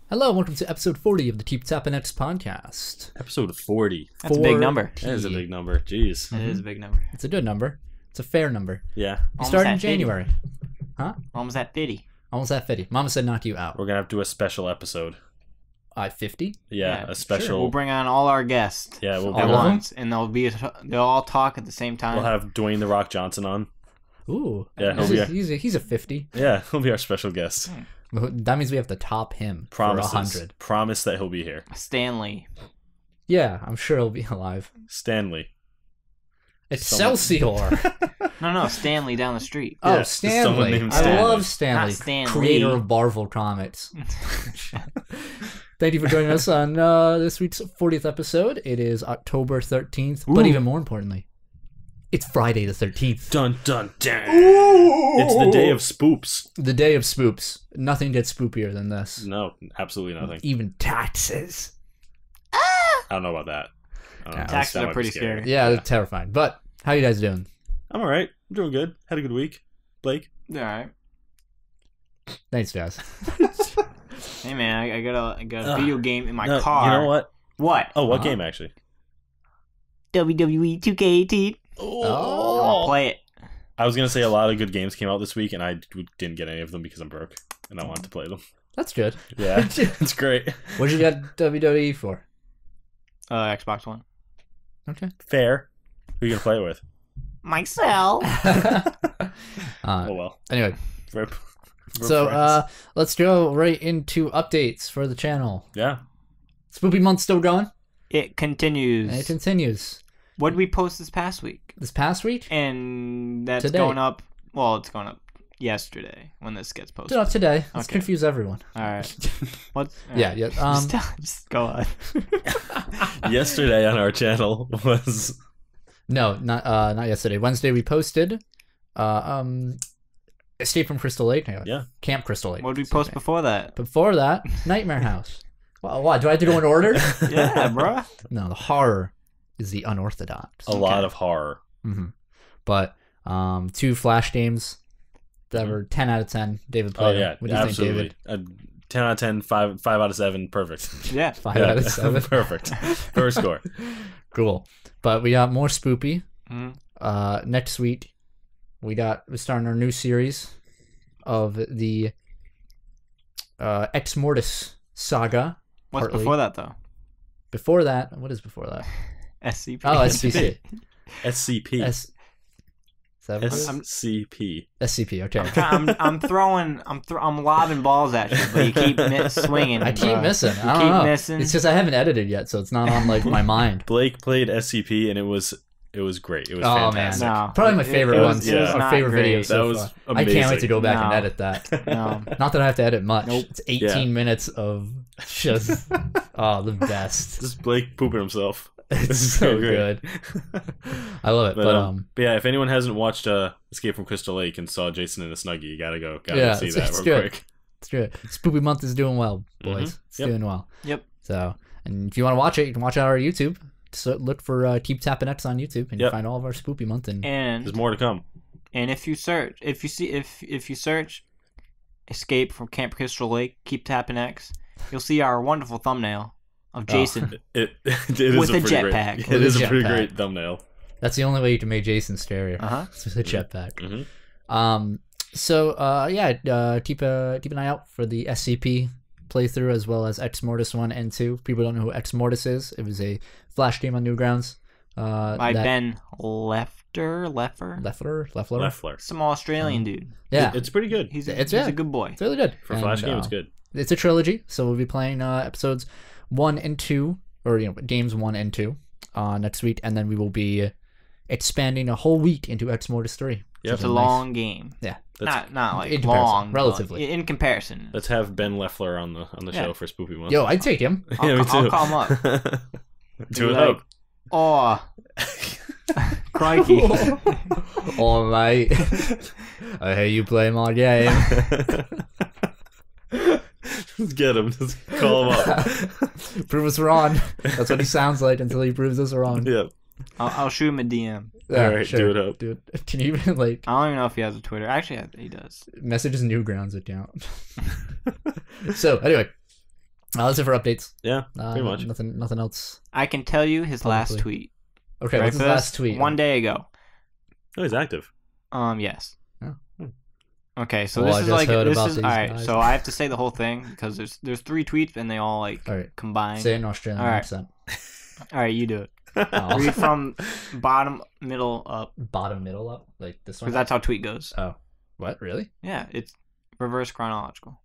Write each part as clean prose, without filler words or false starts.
Hello, welcome to episode 40 of the Keep Tappin X podcast. Episode 40. That's a big number. That is a big number. Jeez. It is a big number. It's a good number. It's a fair number. Yeah. We started in January. Huh? Almost at 50. Almost at 50. Mama said knock you out. We're going to have to do a special episode. 50? Yeah, a special. Sure. We'll bring on all our guests. Yeah, we'll at bring once, and they'll all talk at the same time. We'll have Dwayne The Rock Johnson on. Ooh. Yeah, he's a 50. Yeah, he'll be our special guest. That means we have to top him Promises. for 100. Promise that he'll be here. Stanley. Yeah, I'm sure he'll be alive. Stanley. Excelsior. No, Stanley down the street. Oh, Yeah, Stanley. someone named I Stanley. love Stanley, Not Stan creator Lee. of Marvel Comics. Thank you for joining us on this week's 40th episode. It is October 13th, but even more importantly, it's Friday the 13th. Dun, dun, dun. It's the day of spoops. The day of spoops. Nothing gets spoopier than this. No, absolutely nothing. Even taxes. I don't know about that. I don't know. Taxes That are might be pretty scary. scary. Yeah, they're terrifying. But how you guys doing? I'm all right. I'm doing good. Had a good week. Blake? All right. Thanks, guys. Hey, man, I got a video game in my No, car. You know what? What? Oh, what game, actually? WWE 2K18. Oh. I'll play it. I was going to say a lot of good games came out this week, and I didn't get any of them because I'm broke, and I wanted to play them. That's good. Yeah, it's great. What did you get WWE for? Xbox One. Okay. Fair. Who are you going to play it with? Myself. Oh, well. Anyway, Rip. so let's go right into updates for the channel. Yeah. Spoopy month still going? It continues. And it continues. What did we post this past week? This past week? And that's Today. going up. Well, it's going up yesterday when this gets posted. No, today. Let's Okay. confuse everyone. All right. What's Yeah, yeah. just go on. Yesterday on our channel was... No, not yesterday. Wednesday we posted Escape from Crystal Lake. Yeah. Camp Crystal Lake. What did we post before that? Before that, Nightmare House. Why? Do I have to go in order? Yeah, bro. No, the horror is the unorthodox. A lot of horror. Mm-hmm. But 2 Flash games that were 10 out of 10. David played. Oh, yeah. What do you Absolutely. think, 10 out of 10, 5 out of 7. Perfect. Yeah. 5 Yeah. out of 7. Perfect. First score. Cool. But we got more spoopy. Mm-hmm. Next week, we're starting our new series of the Ex Mortis saga. What's partly. before that, though? Before that, what is before that? SCP. Oh, SCP. SCP. Is that what it is? SCP. SCP. Okay. I'm lobbing balls at you, but you keep swinging. I keep bro. missing. I don't keep know. missing. It's just I haven't edited yet, so it's not on like my mind. Blake played SCP, and it was great. It was Oh, man. fantastic. No. Probably my favorite it ones. was- yeah. Our not favorite great. videos so That was far. amazing. I can't wait to go back and No. edit that. No. Not that I have to edit much. Nope. It's 18 minutes of just the best. Just Blake pooping himself. It's is so so great. good. I love it. But yeah, if anyone hasn't watched Escape from Crystal Lake and saw Jason in a Snuggie, you gotta go see it's that real good. quick. It's good. Spoopy month is doing well, boys. Mhm. It's Yep. doing well. Yep. So, and if you want to watch it, you can watch it on our YouTube. So look for Keep Tappin X on YouTube, and you Yep. find all of our spoopy month. And There's more to come. And if you search, if you search "Escape from Camp Crystal Lake," Keep Tappin X, you'll see our wonderful thumbnail of Jason. It is With a pretty great- jetpack. It With is a a pretty jetpack. great thumbnail. that's the only way you can make Jason scarier. Uh-huh. It's with a jetpack. Mm-hmm. Keep an eye out for the SCP playthrough as well as Ex Mortis 1 and 2. People don't know who Ex Mortis is. It was a Flash game on Newgrounds. By Ben Leffler. Leffler. Some Australian dude. Yeah, It's pretty good. He's It's a good boy. it's really good. For a Flash And, game, it's good. It's a trilogy, so we'll be playing episodes 1 and 2, or games 1 and 2 next week, and then we will be expanding a whole week into Ex Mortis 3. Yep. It's a long game. Yeah. Not like in comparison, long, relatively. but in comparison. Let's have Ben Leffler on the Yeah. show for Spoopy Month. Yo, I'd take him. Yeah, me too. I'll call him up. Do it Like, up. Oh, crikey! Oh, mate. I hear you play my game. Just get him. Just call him up. Prove us wrong. That's what he sounds like until he proves us wrong. Yeah. I'll shoot him a DM. Yeah, All right, do it up. Do it. Can you even like I don't even know if he has a Twitter. Actually, he does. message his Newgrounds account? So anyway, That's it for updates. Yeah, pretty much. Nothing else. I can tell you his last Publicly. tweet. Okay, Right what's his for this? last tweet? 1 day ago. Oh, he's active. Yes. Oh. Okay, so Well, I this is just like heard this about is these all right. guys. So I have to say the whole thing because there's 3 tweets and they all like All right. combine. Say it in Australian All right. accent. All right, you do it. Oh. Read from bottom, middle up Bottom, middle up, like this one. because that's how tweet goes. Oh, what? Really? Yeah, it's reverse chronological.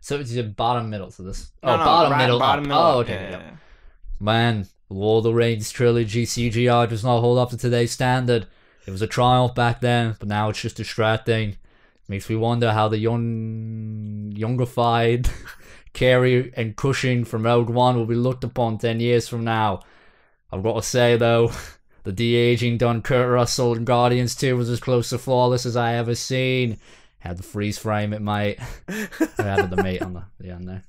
So it's your bottom, middle. So this. No, Oh, no, bottom, right, middle, bottom, up. middle. Oh, up. okay. Yeah, Yep. Man, Lord of the Rings trilogy CGI does not hold up to today's standard. It was a triumph back then, but now it's just distracting. Makes me wonder how the youngified Carrie and Cushing from Rogue One will be looked upon 10 years from now. I've got to say, though, the de-aging done Kurt Russell in Guardians 2 was as close to flawless as I ever seen. Had to freeze frame it, mate. I added the mate on the end there.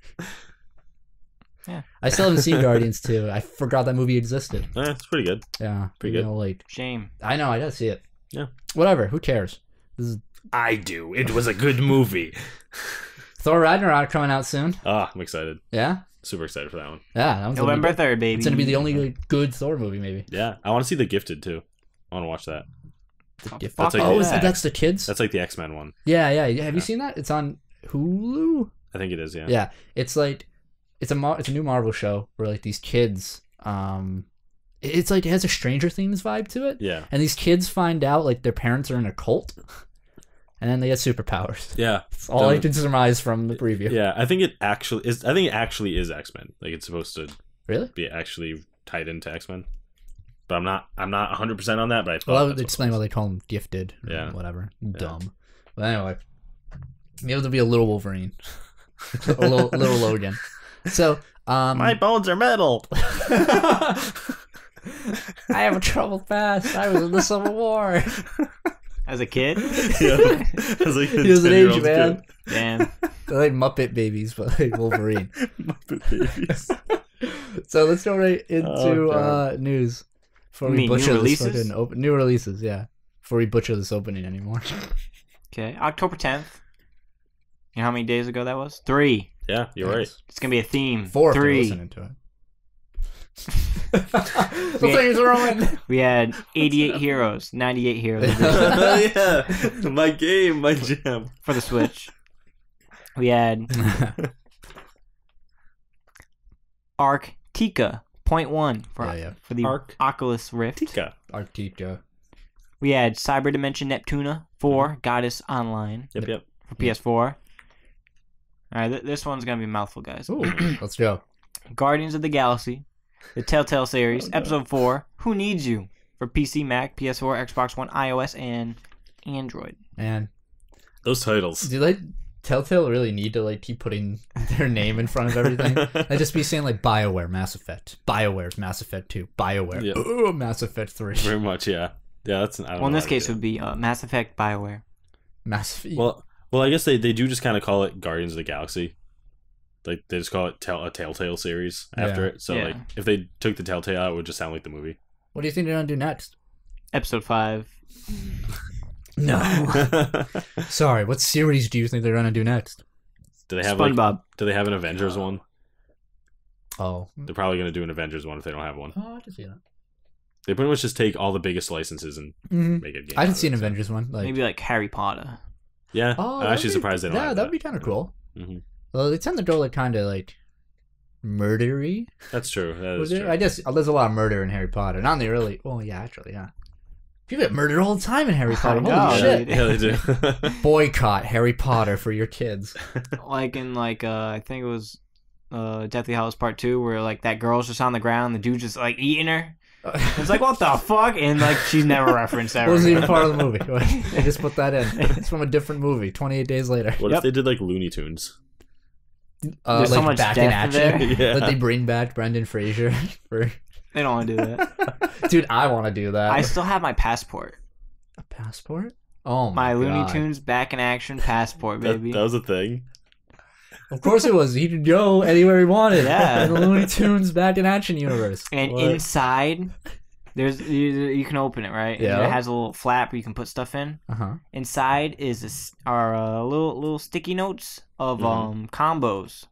Yeah. I still haven't seen Guardians 2. I forgot that movie existed. It's pretty good. Yeah. Pretty you good. know, like, Shame. I know, I gotta see it. Yeah. Whatever, who cares? This is I do. It was a good movie. Thor Ragnarok coming out soon. I'm excited. Yeah? Super excited for that one. Yeah, that one's November gonna 3rd, baby. It's gonna be the only good Thor movie, maybe. Yeah, I want to see The Gifted too. I want to watch that. Gift- fuck like- oh, that. that's the kids? That's like the X-Men one. Yeah. Have you Yeah. seen that? It's on Hulu. I think it is. Yeah. Yeah, it's like it's a new Marvel show where like these kids, it's like it has a Stranger Things vibe to it, Yeah. and these kids find out like their parents are in a cult, and then they get superpowers. Yeah. That's all I can surmise from the preview. Yeah. I think it actually is. I think it actually is X-Men. Like it's supposed to Really? be actually tied into X-Men. But I'm not 100% on that. But I thought Well, I that's would what explain it why was. they call them gifted. Or Yeah. whatever. Dumb. But anyway, maybe there'll be a little Wolverine, a little Logan. So, My bones are metal. I have a troubled past. I was in the Civil War. As a kid? Yeah. As like a He was an age 10-year-old man. Damn. They're like Muppet babies, but like Wolverine. kid. Muppet babies. So let's go right into Oh, God. news before You we mean new butcher this releases? fucking new releases. Yeah, before we butcher this opening anymore. Okay, October 10th. You know how many days ago that was? 3. Yeah, you're right. It's gonna be a theme. 4 if you're 3. listening to it. The thing's ruined. We had 88 heroes, 98 heroes Yeah, my game, my jam. for the Switch. We had Arctica 0.1 for the Arc- Oculus Rift. Tika. Arctica. We had Cyber Dimension Neptuna 4 Goddess Online Yep. for PS4. Alright, this one's gonna be a mouthful, guys. Ooh, let's go. Guardians of the Galaxy, the Telltale series, Oh, no. Episode 4, Who Needs You? For PC, Mac, PS4, Xbox One, iOS, and Android. Man, Those titles. do like Telltale really need to like keep putting their name in front of everything? They just be saying like BioWare, Mass Effect, BioWare's Mass Effect 2, BioWare, Yeah. Mass Effect 3, Very much, yeah. Yeah, that's. I don't Well, in know this how to case, do it would be Mass Effect BioWare. Mass Effect. Well, I guess they do just kind of call it Guardians of the Galaxy. Like they just call it a Telltale series after Yeah. it. So Yeah. like if they took the Telltale out, it would just sound like the movie. What do you think they're gonna do next? Episode 5. No. Sorry, what series do you think they're gonna do next? Do they have SpongeBob. do they have an Avengers one? Oh, They're probably gonna do an Avengers one if they don't have one. I can see that. They pretty much just take all the biggest licenses and Mm-hmm. make it a game. I out haven't of seen it, an so. Avengers one. Like, Maybe like Harry Potter. Yeah, oh, I'm actually surprised they don't. Yeah, have that'd be kind of cool. Mhm. Well, they tend to go like kind of like murdery. That's true. That is true. I guess there's a lot of murder in Harry Potter. Not in the early. Well, yeah, actually, yeah. People get murdered all the time in Harry Potter. know, Holy shit! Yeah, they do. Boycott Harry Potter for your kids. Like in like I think it was Deathly Hallows Part 2 where like that girl's just on the ground, the dude's just like eating her. It's like, what the fuck? And like she's never referenced that. Wasn't even part of the movie. They just put that in. It's from a different movie. 28 days later. What if they did like Looney Tunes? There's so like much back in death action. there. Yeah. That they bring back Brendan Fraser for. They don't want to do that. Dude, I want to do that. I still have my passport. A passport? Oh My my Looney God. Tunes back in action passport, baby. That was a thing. Of course it was. He could go anywhere he wanted. Yeah. In the Looney Tunes back in action universe. And What? inside, there's you can open it, right? Yeah. And it has a little flap where you can put stuff in. Uh-huh. Inside is are little sticky notes of combos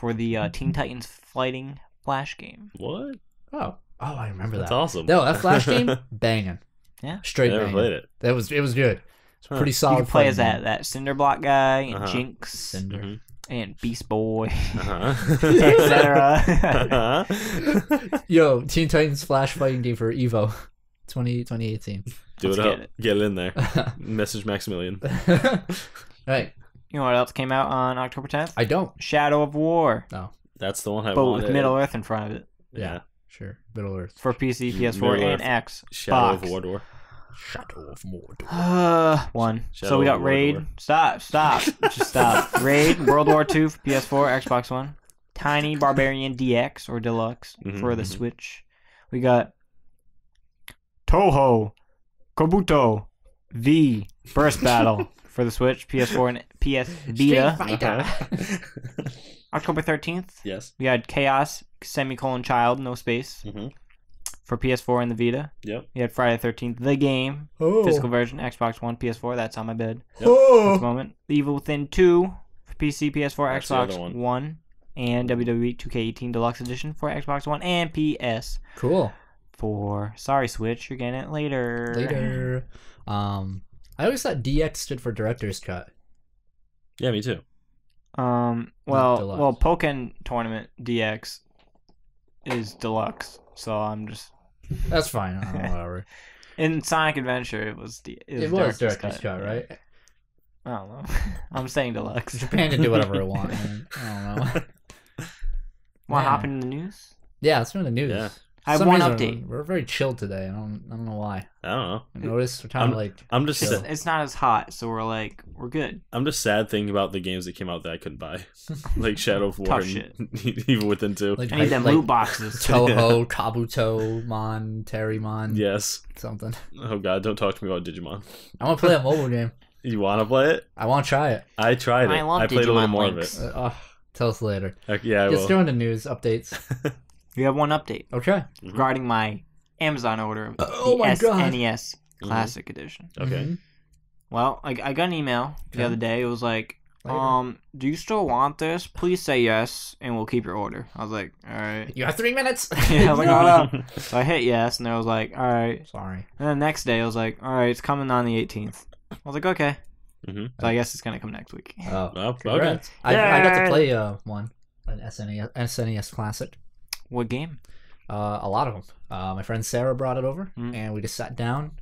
for the Teen Titans Fighting Flash game. What? Oh, I remember That's that. awesome. No, that Flash game, banging. Yeah. Straight I never banging. played it. It was good. It's pretty You solid. can play as fighting that Cinderblock guy and Uh-huh. Jinx Cinder. Mhm. and Beast Boy, Uh-huh. etc. Uh-huh. Yo, Teen Titans Flash fighting game for Evo 2018. Do Let's it up. get it. Get it in there. Message Maximilian. Right. You know what else came out on October 10th? I don't. Shadow of War, That's the one I but wanted. with Middle Earth in front of it Yeah. Sure. Middle Earth. for PC, PS4, Middle and Earth. X. Shadow of Mordor. Shadow of Mordor. One. Shadow So we of got Raid. Mordor. Stop. Just stop. Raid, World War II for PS4, Xbox One. Tiny Barbarian DX or Deluxe for the Mhm. Switch. We got Toho Kobuto V Burst Battle for the Switch, PS4, and PS Vita. Uh-huh. October 13th, Yes. we had Chaos Child, no space, Mm-hmm. for PS4 and the Vita. Yep. We had Friday the 13th, the game, Oh. physical version, Xbox One, PS4. That's on my bed at this Oh. moment. Evil Within 2 for PC, PS4, That's the Xbox other one. One, and WWE 2K18 Deluxe Edition for Xbox One and PS4. Cool. Sorry, Switch, you're getting it later. Later. I always thought DX stood for Director's Cut. Yeah, me too. Well, Pokken Tournament DX is deluxe, so I'm just That's fine. Whatever. in Sonic Adventure. It was Director's Cut, yeah. right? I don't know. I'm saying deluxe. Japan can do whatever it wants. Man. I don't know. Want to Yeah. hop into the news? Yeah, let's go to the news. Yeah. I have Some one reason update. We're very chilled today. I don't know why. I don't know. I noticed we're kind of like I'm just chill. It's not as hot, so we're good. I'm just sad thinking about the games that came out that I couldn't buy, like Shadow of War Tough and shit. Evil Within 2. like I need them like loot boxes. Toho, Kabuto, Mon, Terrymon, Yes. something. Oh God, don't talk to me about Digimon. I want to play a mobile game. You want to play it? I want to try it. I tried it. I love played a little Digimon more Links. of Tell us later. it. Yeah, I Let's will. go into news updates. We have one update Okay. regarding my Amazon order of Oh the my God. SNES Classic Edition. Okay. Mhm. Well, I got an email the Okay. other day. It was like, Later. do you still want this? Please say yes, and we'll keep your order. I was like, all right. You have 3 minutes. Yeah, I was like, hold up. So I hit yes, and I was like, all right. Sorry. And then the next day, I was like, all right, it's coming on the 18th. I was like, okay. hmm So I guess it's gonna come next week. Oh, Oh, okay. congrats. I got to Yay. play one, an SNES Classic. What game? A lot of them. My friend Sarah brought it over, and we just sat down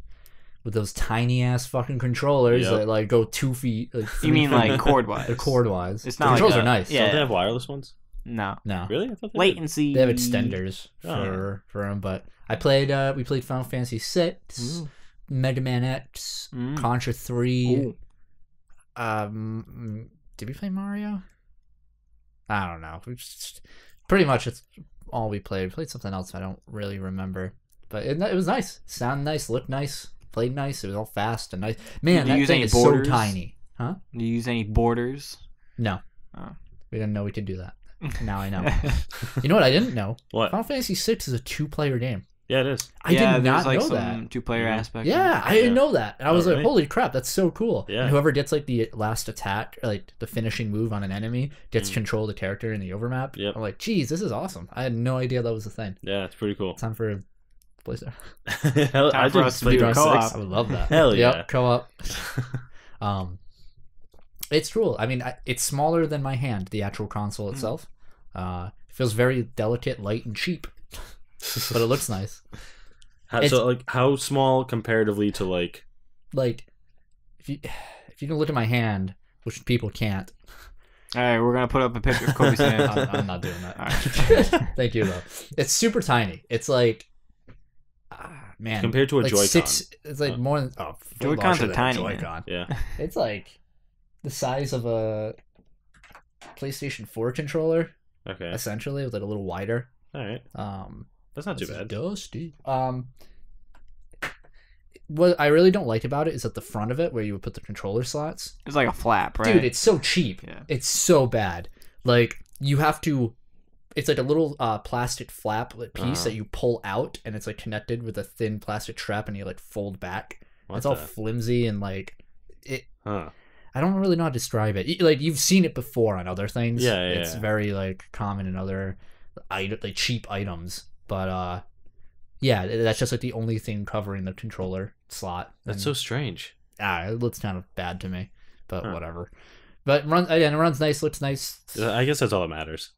with those tiny ass fucking controllers Yep. that like go 2 feet. Like, 3 You mean feet. like cord wise? They're cord wise. It's The not like controls a- are nice. yeah. Don't they have wireless ones? No. No. Really? I thought they did. Latency. They have extenders Oh. for them, but I played. We played Final Fantasy VI, Mega Man X, Contra 3. Ooh. Did we play Mario? I don't know. We just pretty much it's all we played. We played something else I don't really remember, but it was nice. Sounded nice, looked nice, played nice. It was all fast and nice. Man, Did you that use thing any is borders? so tiny. Huh? Do you use any borders? No. Oh. We didn't know we could do that. Now I know. You know what I didn't know? What? Final Fantasy VI is a 2-player game. Yeah, it is. I did not there's like know some that. two-player Mhm. aspect. Yeah, I didn't know that. And I was Oh, like, really? holy crap, that's so cool. Yeah. And whoever gets like the last attack, or, like the finishing move on an enemy, gets Mm. control of the character in the overmap. Yep. I'm like, geez, this is awesome. I had no idea that was a thing. Yeah, it's pretty cool. Time for a PlayStation. Hell, Time I for did us to play do a Round co-op. 6. I would love that. Hell yeah. Yep, co-op. It's cool. I mean, it's smaller than my hand, the actual console itself. It feels very delicate, light, and cheap, but it looks nice. So, like, how small comparatively to, like... Like, if you can look at my hand, which people can't, All right, we're gonna put up a picture of Kobe's hand. I'm not doing that. All right. Thank you though. It's super tiny. It's like, man, Compared to a like Joy-Con. It's like more than Joy-Cons larger are than a tiny, man. Joy-Con. Yeah. It's like the size of a PlayStation 4 controller, Okay. essentially, with like a little wider. All right. That's not too This is bad. dusty. What I really don't like about it is at the front of it where you would put the controller slots. It's like a flap, right? Dude, it's so cheap. Yeah. It's so bad. Like you have to. It's like a little plastic flap piece that you pull out, and it's like connected with a thin plastic strap, and you like fold back. What it's all the- flimsy and like it. Huh. I don't really know how to describe it. Like, you've seen it before on other things. Yeah, It's very, like, common in other like cheap items. But yeah, that's just like the only thing covering the controller slot. That's so strange. It looks kind of bad to me, but whatever. But it runs nice, looks nice. I guess that's all that matters.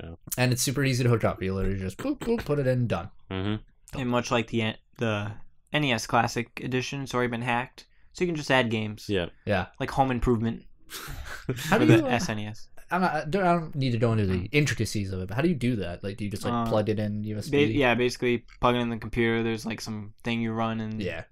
Yeah. And it's super easy to hook up. You literally just boop, boop, put it in, done. Mm-hmm. And much like the NES Classic Edition, it's already been hacked, so you can just add games. Yeah. Yeah. Like Home Improvement How for do the you, SNES. I don't need to go into the intricacies of it, but how do you do that? Like, do you just like plug it in USB? Basically plug it in the computer. There's like some thing you run and Yeah.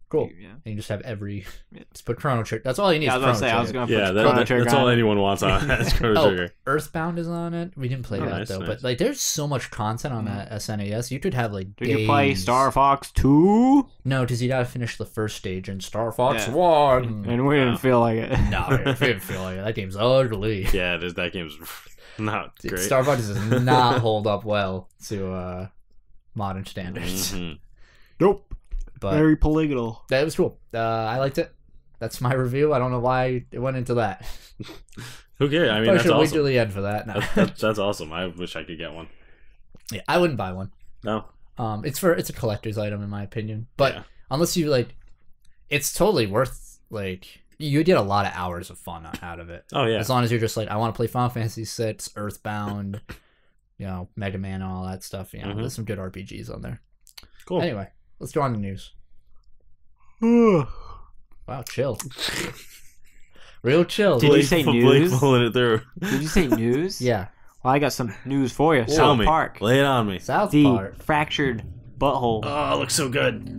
Cool. Yeah. And you just have just put Chrono Trigger. That's all you need. Yeah, I is was Chrono gonna say I was Trigger. gonna put Yeah, Chrono Trigger that's all on it. anyone wants on that's Chrono Trigger. Earthbound is on it. We didn't play that nice, though, nice. but like, there's so much content on that SNES. You could have like Did you play days. Star Fox 2? No, because you gotta finish the first stage in Star Fox Yeah. 1. And we didn't feel like it. No, I didn't feel like it. That game's ugly. Yeah, that game's not great. Star Fox does not hold up well to modern standards. Mm-hmm. Nope. But Very polygonal. that was cool. I liked it. That's my review. I don't know why it went into that. Who cares? I mean, Probably that's should wait awesome. till the end for that. No. That's awesome. I wish I could get one. Yeah, I wouldn't buy one. No. It's a collector's item in my opinion. But Yeah. unless you like, it's totally worth like you get a lot of hours of fun out of it. Oh yeah. As long as you're just like, I want to play Final Fantasy VI, Earthbound, Mega Man, and all that stuff. There's some good RPGs on there. Cool. Anyway, let's go on to news. Wow, chill. Real chill. Did you say news? Blake pulling it through. Did you say news? Yeah. Well, I got some news for you. Tell South me. Park. Lay it on me. South The Park. fractured butthole Oh, it looks so good.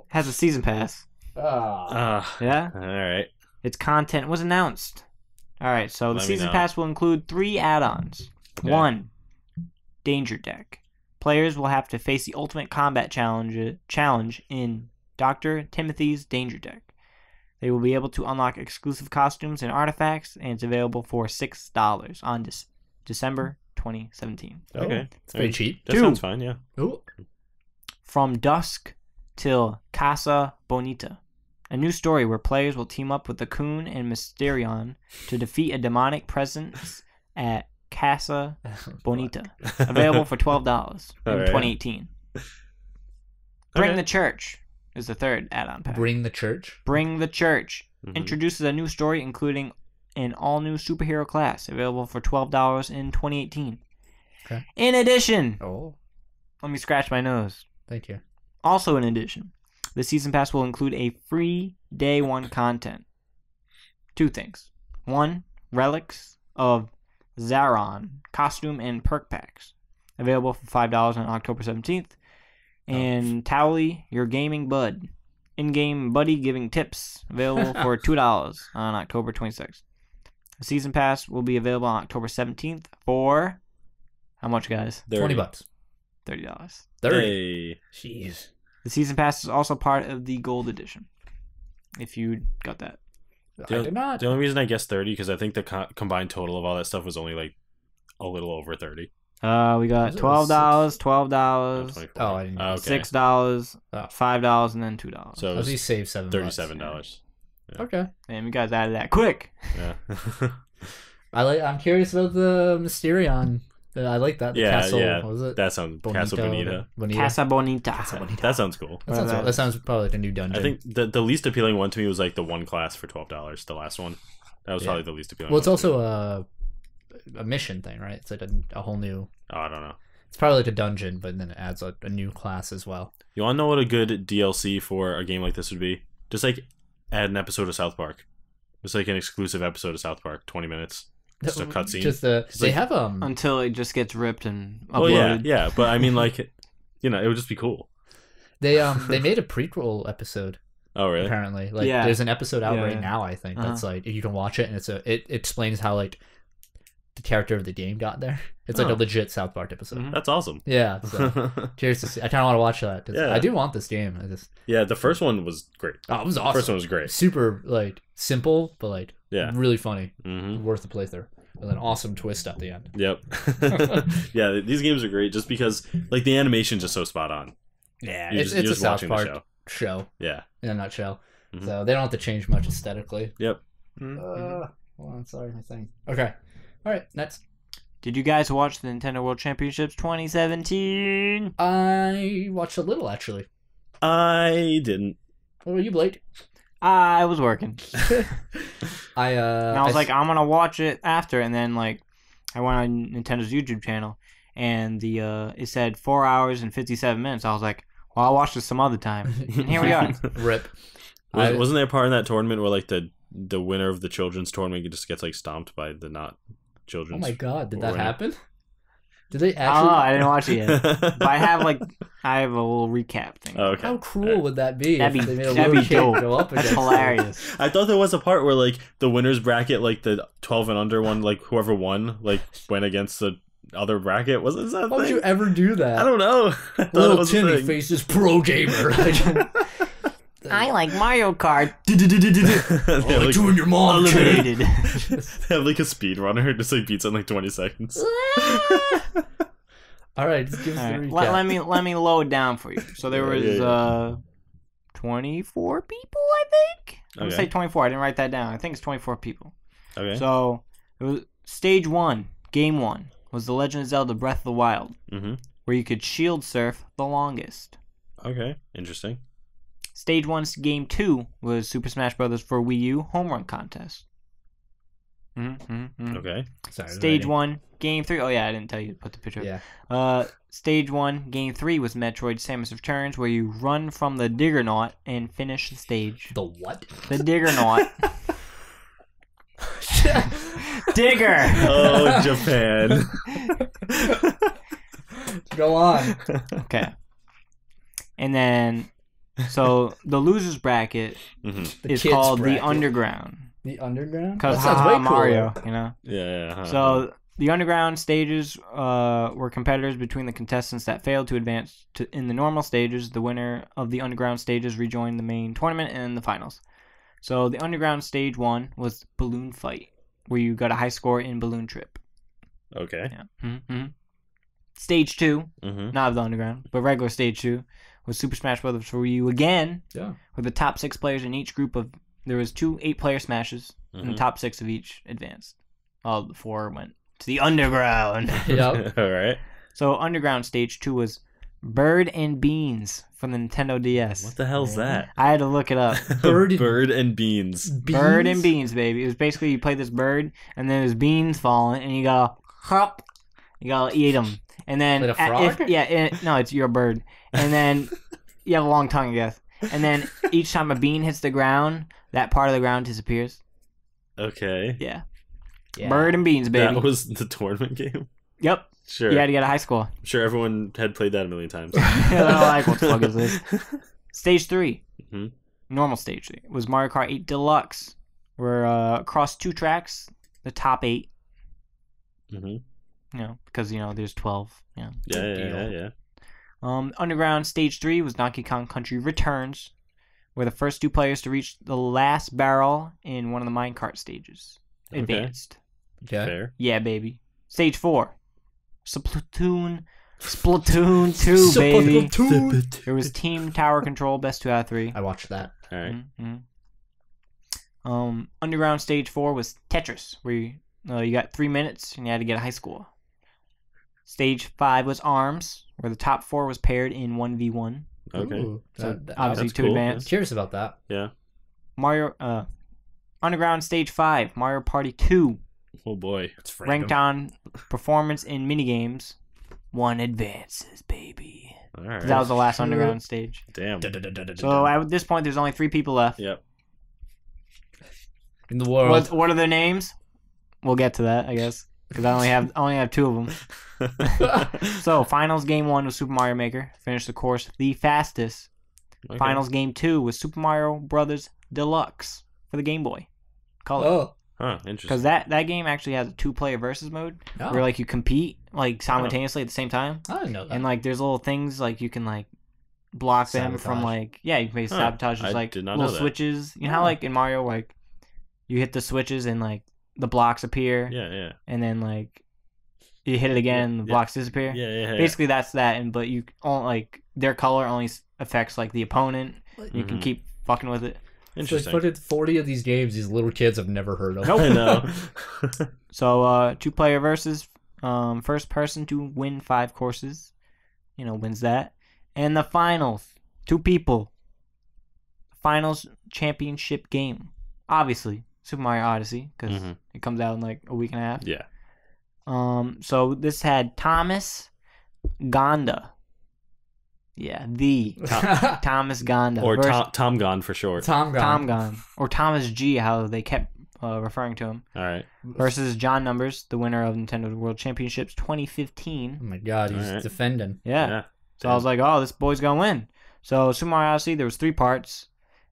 has a season pass. Yeah? All right. Its content was announced. Alright, so the Let me season know. pass will include 3 add-ons. Okay. 1. Danger Deck. Players will have to face the ultimate combat challenge in Dr. Timothy's Danger Deck. They will be able to unlock exclusive costumes and artifacts, and it's available for $6 on December 2017. Okay. It's pretty cheap. That 2. sounds fine. Yeah. Ooh. From Dusk till Casa Bonita. A new story where players will team up with the Coon and Mysterion to defeat a demonic presence at Casa Bonita. Available for $12 in Alright. 2018. Bring Okay. the Church is the third add-on pack. Bring the church. Bring the Church Mhm. introduces a new story including an all-new superhero class. Available for $12 in 2018. Okay. In addition, Oh, let me scratch my nose. thank you. Also, in addition, the season pass will include a free day one content. 2 things. 1, relics of Zaron costume and perk packs, available for $5 on October 17th. And Towley, your gaming bud, in-game buddy giving tips, available for $2 on October 26th. The season pass will be available on October 17th for how much, guys? $20. $30. 30. Hey. Jeez. The season pass is also part of the gold edition. If you got that. I did not. The only reason I guessed 30 because I think the combined total of all that stuff was only like a little over 30. We got Was it $12, $12, 24. Oh, I didn't. Okay. $6, Oh. $5, and then $2. So it At least was save $7. $37. Yeah. Okay. Damn, you guys added that quick. Yeah. I'm curious about the Mysterion. I like that. The Yeah, castle. yeah. What was it? That sounds Castle Bonita. Casa Bonita. That sounds cool. That sounds probably like a new dungeon. I think the least appealing one to me was like the one class for $12. The last one. That was probably the least appealing. Well, it's one to me. also a mission thing, right? It's like a whole new. Oh, I don't know. It's probably like a dungeon, but then it adds a new class as well. You want to know what a good DLC for a game like this would be? Just like add an episode of South Park. Just like an exclusive episode of South Park, 20 minutes. Just a cutscene. Just they like- have Until it just gets ripped and uploaded. Well, yeah, but I mean, like, it would just be cool. they made a prequel episode Oh, really? apparently. Like Yeah. there's an episode out Yeah, right yeah. now. I think that's like you can watch it and it explains how like the character of the game got there. It's like Oh. a legit South Park episode. Mhm. That's awesome. Yeah. So curious to see. I kind of want to watch that. 'Cause Yeah. I do want this game. I just Yeah, the first one was great. it was The awesome. first one was great. Super like simple, but like Yeah. really funny. Mm-hmm. Worth the playthrough. And then awesome twist at the end. Yep. Yeah, these games are great just because like the animation's just so spot on. Yeah, You're it's just a South watching the Park show. show Yeah. in a nutshell. So they don't have to change much aesthetically. Yep. Hold on, sorry, my thing. Okay. All right, next. Did you guys watch the Nintendo World Championships 2017? I watched a little, actually. I didn't. What about you, Blake? I was working. And I was like, I'm gonna watch it after, and then like, I went on Nintendo's YouTube channel, and it said 4 hours and 57 minutes. I was like, well, I'll watch this some other time. And here we are. Rip. Wasn't there a part in that tournament where like the winner of the children's tournament just gets like stomped by the not children's? Oh my god, did that winner? happen? Did they Oh, actually? I didn't watch it yet. But I have a little recap thing. Oh, okay. How cruel would that be? That'd if be- they made a that'd little be kid dope. go up That's against hilarious. I thought there was a part where like the winners bracket, like the 12 and under one, like whoever won, like went against the other bracket. Wasn't that? Why would you ever do that? I don't know. I thought it Little was a Timmy thing. faces pro gamer. I like Mario Kart. They have, like, you and your mom. Unlimited. they have like a speedrunner who just like beats in like 20 seconds. All right, just give us All the right, recap. let me load down for you. So there was Yeah. 24 people, I think. I'm gonna Okay. say 24. I didn't write that down. I think it's 24 people. Okay. So it was stage 1, game 1 was The Legend of Zelda: Breath of the Wild, where you could shield surf the longest. Okay. Interesting. Stage 1, game 2 was Super Smash Bros. For Wii U Home Run Contest. Okay. Sorry, Stage 1, game 3. Oh yeah, I didn't tell you to put the picture up. Yeah. Stage 1, game 3 was Metroid: Samus Returns, where you run from the Diggernaut and finish the stage. The what? The Diggernaut. Digger! Oh, Japan. Go on. Okay. And then, so the losers bracket The is kids called bracket. the Underground. The underground. Because That sounds way cooler. Mario, you know? Yeah. So the underground stages were competitors between the contestants that failed to advance in the normal stages. The winner of the underground stages rejoined the main tournament and the finals. So the underground stage 1 was Balloon Fight, where you got a high score in Balloon Trip. Okay. Yeah. Stage 2, not of the underground, but regular stage 2, was Super Smash Bros. For Wii U again, Yeah. with the top 6 players in each group of. There was 2 8-player smashes, and the top 6 of each advanced. All the 4 went to the underground. Yep. All right. So underground stage 2 was Bird and Beans from the Nintendo DS. What the hell's that? I had to look it up. Bird and beans. Bird and Beans, baby. It was basically you play this bird, and then there's beans falling, and you go hop. You gotta eat them, and then Like a frog? no, it's your bird, and then you have a long tongue, I guess. And then each time a bean hits the ground, that part of the ground disappears. Okay. Yeah. Yeah. Bird and Beans, baby. That was the tournament game? Yep. Sure. You had to get a high score. I'm sure everyone had played that a million times. They're like, what the fuck is this? Stage 3. Mhm. Normal stage 3 was Mario Kart 8 Deluxe, where across 2 tracks, the top 8. Mm-hmm. You know, because there's 12. Yeah. Yeah. Underground stage 3 was Donkey Kong Country Returns, where the first 2 players to reach the last barrel in one of the minecart stages advanced. Okay. Fair. Yeah, baby. Stage 4, Splatoon 2, baby. There was Team Tower Control, best 2 out of 3. I watched that. All right. Underground stage 4 was Tetris, where you got 3 minutes and you had to get a high score. Stage 5 was Arms, where the top 4 was paired in 1v1. Okay. Ooh, So that- obviously that's to cool. advance. Curious about that. Yeah. Underground stage 5, Mario Party 2, Oh boy. It's ranked on performance in minigames. 1 advances, baby. All right. That was the last underground stage. Damn. So at this point, there's only 3 people left. Yep. in the world. What are their names? We'll get to that, I guess, because I only have 2 of them. So finals game 1 was Super Mario Maker. Finished the course the fastest. Okay. Finals game 2 was Super Mario Brothers Deluxe for the Game Boy Color. Oh. Huh. Interesting. Because that game actually has a 2-player versus mode Oh. where like you compete like simultaneously at the same time, I didn't know that. and like there's little things like you can like block them from Sabotage. like you can basically sabotage. There's I like did not little know that. switches. You know how Oh. like in Mario like you hit the switches and like the blocks appear, Yeah. and then like you hit it again and the Yeah. blocks disappear. Yeah. Basically that's that, and but you only like their color only affects like the opponent. You can Mhm. keep fucking with it. It's like Interesting. fucking 40 of these games these little kids have never heard of. I know. So 2-player versus first person to win 5 courses, wins that. And the finals, 2 people. Finals championship game. Obviously, Super Mario Odyssey, because it comes out in like a week and a half. Yeah. So this had Thomas Gonda. Yeah, Thomas Gonda. Or Tom Gone for short. Tom Gone. Or Thomas G, how they kept referring to him. All right. Versus John Numbers, the winner of Nintendo World Championships 2015. Oh my god, he's defending. Yeah. So I was like, oh, this boy's gonna win. So Super Mario Odyssey, there was 3 parts,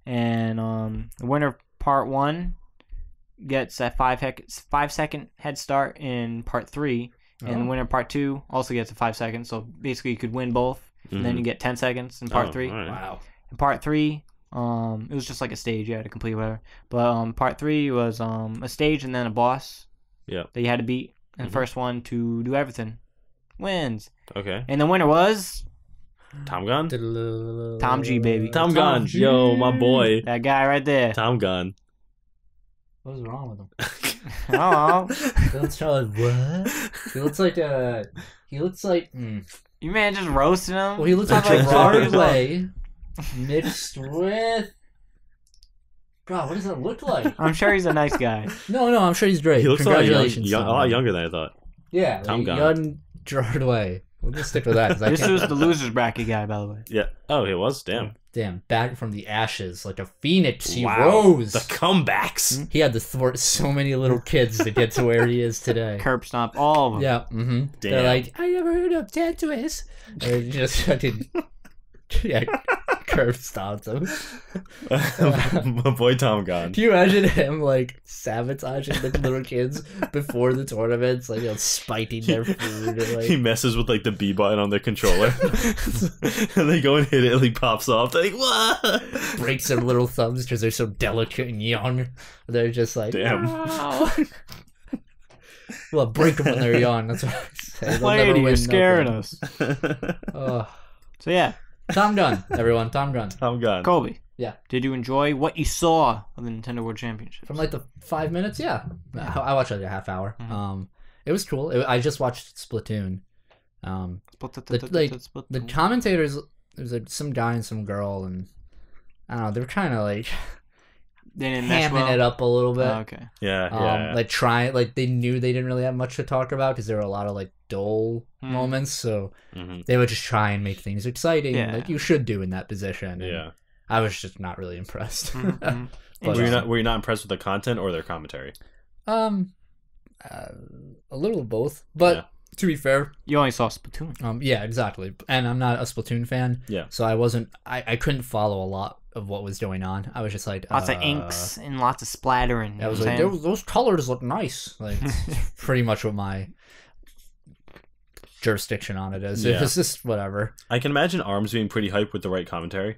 and the winner of part 1 gets a 5-second head start in part 3, and the winner of part 2 also gets a 5 seconds. So basically, you could win both, and then you get 10 seconds in part 3. Right. Wow. In part 3, it was just like a stage you had to complete, whatever. But part 3 was a stage and then a boss. Yeah. That you had to beat, and the first one to do everything wins. Okay. And the winner was Tom Gone? Tom G, baby. Tom Gone. Yo, my boy. That guy right there. Tom Gone. What's wrong with him? Oh, He looks like what? He looks like you man just roasting him. well, he looks like Broadway mixed with. God, what does that look like? I'm sure he's a nice guy. No, I'm sure he's great. He looks like Congratulations, a Tom. lot younger than I thought. Yeah, Tom like Gunn. young Gerard Way. We'll just stick with that. 'Cause I This can't- was the losers bracket guy, by the way. Yeah. Oh, it was? Damn. Damn, back from the ashes like a phoenix. He Wow. rose. The comebacks. He had to thwart so many little kids to get to where he is today. Curb stomp all of them. Yeah, mm-hmm. They're Damn. like, I never heard of Tetris. And just fucking, curb stomped him. My boy Tom Gone. Can you imagine him like sabotaging the little kids before the tournaments, like spiking their food? Or, He like, messes with like the B button on their controller, and they go and hit it, and it pops off. They're like, what? breaks their little thumbs because they're so delicate and young. They're just like, Damn. "Ow." Well, break them when they're young. That's what I say. They'll never Lady, win you're scaring nothing. us. Oh. So yeah, Tom Gunn, everyone. Tom Gunn. Tom Gone. Colby. Yeah. Did you enjoy what you saw of the Nintendo World Championships? From like the 5 minutes, yeah. I watched like a half hour. It was cool. I just watched Splatoon. The commentators, there's like some guy and some girl, and I don't know, they were kind of like They didn't mesh hamming well? it up a little bit. Oh, okay. Yeah. Like they knew they didn't really have much to talk about because there were a lot of like dull moments, so they would just try and make things exciting, like you should do in that position. And Yeah. I was just not really impressed. Were you not impressed with the content or their commentary? A little of both, but to be fair, You only saw Splatoon. yeah, exactly. And I'm not a Splatoon fan, so I couldn't follow a lot of what was going on. I was just like Lots of inks and lots of splattering. I was like, those colors look nice. Like, pretty much what my jurisdiction on it is. Yeah. It's just whatever. I can imagine ARMS being pretty hyped with the right commentary.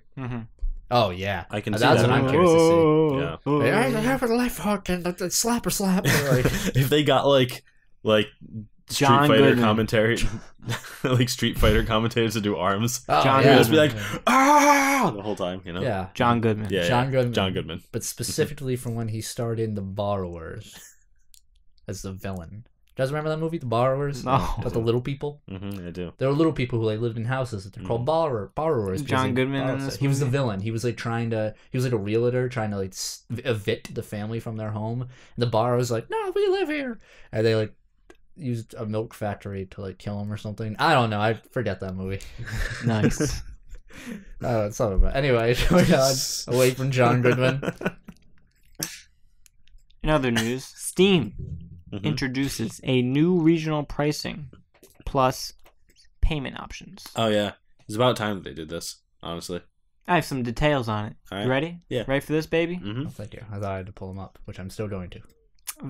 Oh yeah, I can that's see what that. I'm curious to Yeah. see. I have a left hook and the slap. Like, If they got like Street John Fighter Goodman. commentary, like Street Fighter commentators to do ARMS, John they'd Goodman. just be like, ah, the whole time, you know? yeah, John Goodman. Yeah, John Goodman. John Goodman. But specifically from when he starred in The Borrowers as the villain. You guys remember that movie, The Borrowers? No. About the little people? I do. There were little people who like lived in houses that they're called borrowers. because John they Goodman borrow in this stuff. He was the movie? villain. He was like he was like a realtor trying to like evict the family from their home. And the borrowers like, no, we live here. And they like used a milk factory to like kill him or something. I don't know. I forget that movie. Nice. No, it's not about. Anyway, going on away from John Goodman. In other news, Steam introduces a new regional pricing plus payment options. Oh yeah, it's about time that they did this. Honestly. I have some details on it. All right. You ready? Yeah. Ready for this, baby? Oh, thank you. I thought I had to pull them up, which I'm still going to.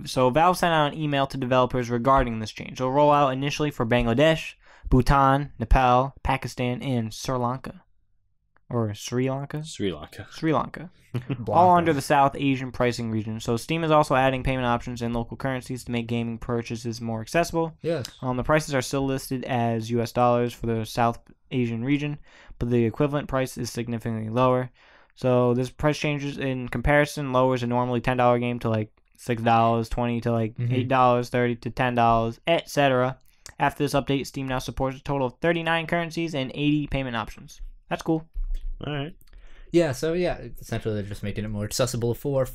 So Valve sent out an email to developers regarding this change. It'll roll out initially for Bangladesh, Bhutan, Nepal, Pakistan, and Sri Lanka. Or Sri Lanka? Sri Lanka. Sri Lanka. All under the South Asian pricing region. So Steam is also adding payment options in local currencies to make gaming purchases more accessible. Yes. The prices are still listed as US dollars for the South Asian region, but the equivalent price is significantly lower. So this price changes in comparison, lowers a normally $10 game to like $6, $20 to like $8, $30 to $10, etc. After this update, Steam now supports a total of 39 currencies and 80 payment options. That's cool. All right. Yeah, so yeah, essentially they're just making it more accessible for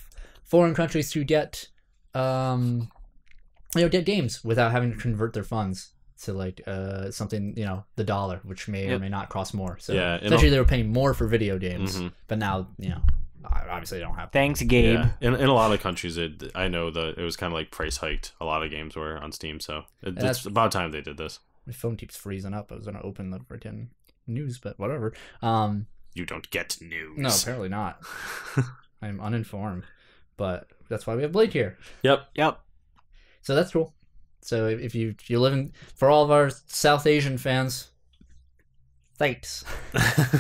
foreign countries to get, get games without having to convert their funds to like something, the dollar, which may or may not cost more. So yeah, essentially they were paying more for video games, but now obviously they don't have. Thanks, Gabe. Yeah. In a lot of countries, I know that it was kind of like price hiked. A lot of games were on Steam, so it's about time they did this. My phone keeps freezing up. I was gonna open the freaking news, but whatever. You don't get news. No, apparently not. I'm uninformed, but that's why we have Blake here. Yep. So that's cool. So if you're living, for all of our South Asian fans, thanks.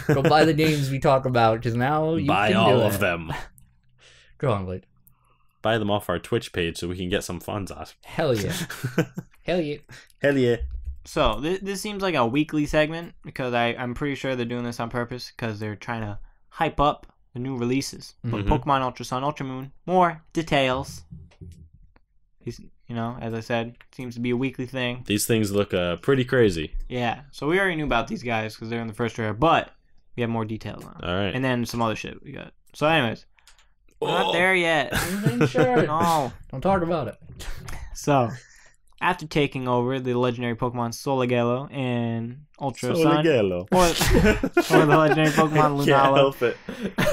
Go buy the games we talk about, because now you buy can all do of it. them. Go on, Blake. Buy them off our Twitch page so we can get some funds off. Hell yeah. Hell yeah. Hell yeah. So this seems like a weekly segment because I'm pretty sure they're doing this on purpose because they're trying to hype up the new releases. But Pokemon Ultra Sun, Ultra Moon, more details. As I said, seems to be a weekly thing. These things look pretty crazy. Yeah, so we already knew about these guys because they're in the first trailer, but we have more details on them. All right. And then some other shit we got. So anyways, we're not there yet. Sure. No. Don't talk about it. So, after taking over the legendary Pokemon Solgaleo and Ultra Sun, Solgaleo. or the legendary Pokemon Can't Lunala help it.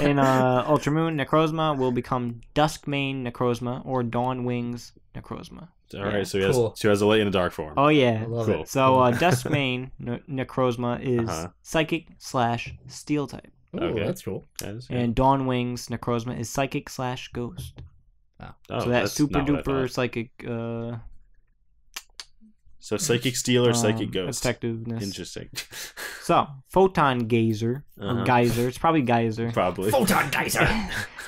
in Ultra Moon, Necrozma will become Duskmane Necrozma or Dawn Wings Necrozma. All right, Yeah. so he has a light in the dark form. Oh yeah. I love Cool. it. So Duskmane Necrozma is Psychic/Steel type, Ooh, Okay. that's cool. and Dawn Wings Necrozma is Psychic/Ghost. Wow. Oh, So that that's super not what I duper thought. psychic So Psychic Steel or Psychic Ghost? effectiveness. Interesting. So Photon Geyser or Geyser, it's probably Geyser. Probably. Photon Geyser.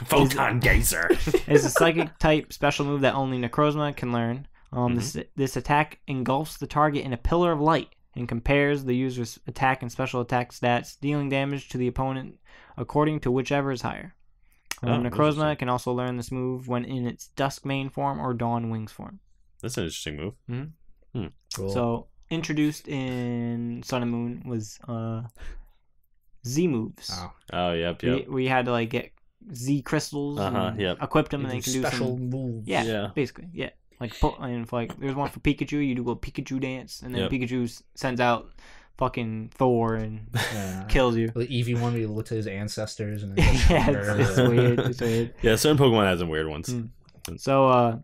Photon Geyser. Is a psychic type special move that only Necrozma can learn. Mm-hmm. This attack engulfs the target in a pillar of light and compares the user's attack and special attack stats, dealing damage to the opponent according to whichever is higher. Necrozma interesting. can also learn this move when in its Duskmane form or Dawn Wings form. That's an interesting move. Cool. So introduced in Sun and Moon was Z moves. Oh. Oh, yep. Where you had to like get Z crystals and yep. equip them, and they can do special some moves. Yeah, basically, yeah. Like, and if, like, there's one for Pikachu, you do a Pikachu dance, and then Yep. Pikachu sends out fucking Thor and Yeah. kills you. The Eevee one where you look to his ancestors and Yeah, it's weird. It's weird. Yeah, certain Pokemon has some weird ones. So,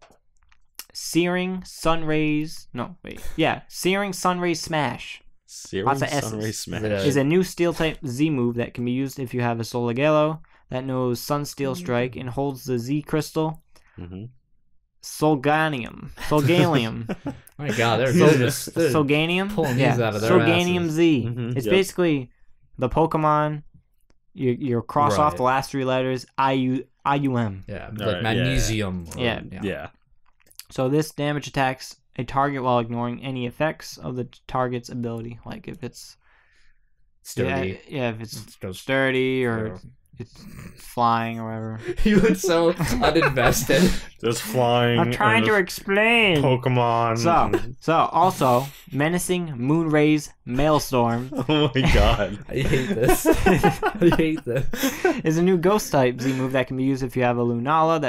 Searing Sunrays Smash Searing Lots of Sunray S's. Smash. Is it is a new Steel type Z move that can be used if you have a Solgaleo that knows Sunsteel Strike and holds the Z crystal Solganium. Oh my god, they're just Solganium? pulling these out of their Solganium asses. Z. Mhm, It's yep. basically the Pokemon. You cross off Right. the last three letters IUM. Yeah, like Alright, magnesium. or- Yeah. So this damage attacks a target while ignoring any effects of the target's ability. Like if it's Sturdy. yeah, if it's Goes- sturdy or Yeah. it's flying or whatever. You look so uninvested. Just flying. I'm trying to and explain. Pokemon. So also menacing Moonrays Maelstrom Oh my god. I hate this. I hate this. is a new ghost type Z move that can be used if you have a Lunala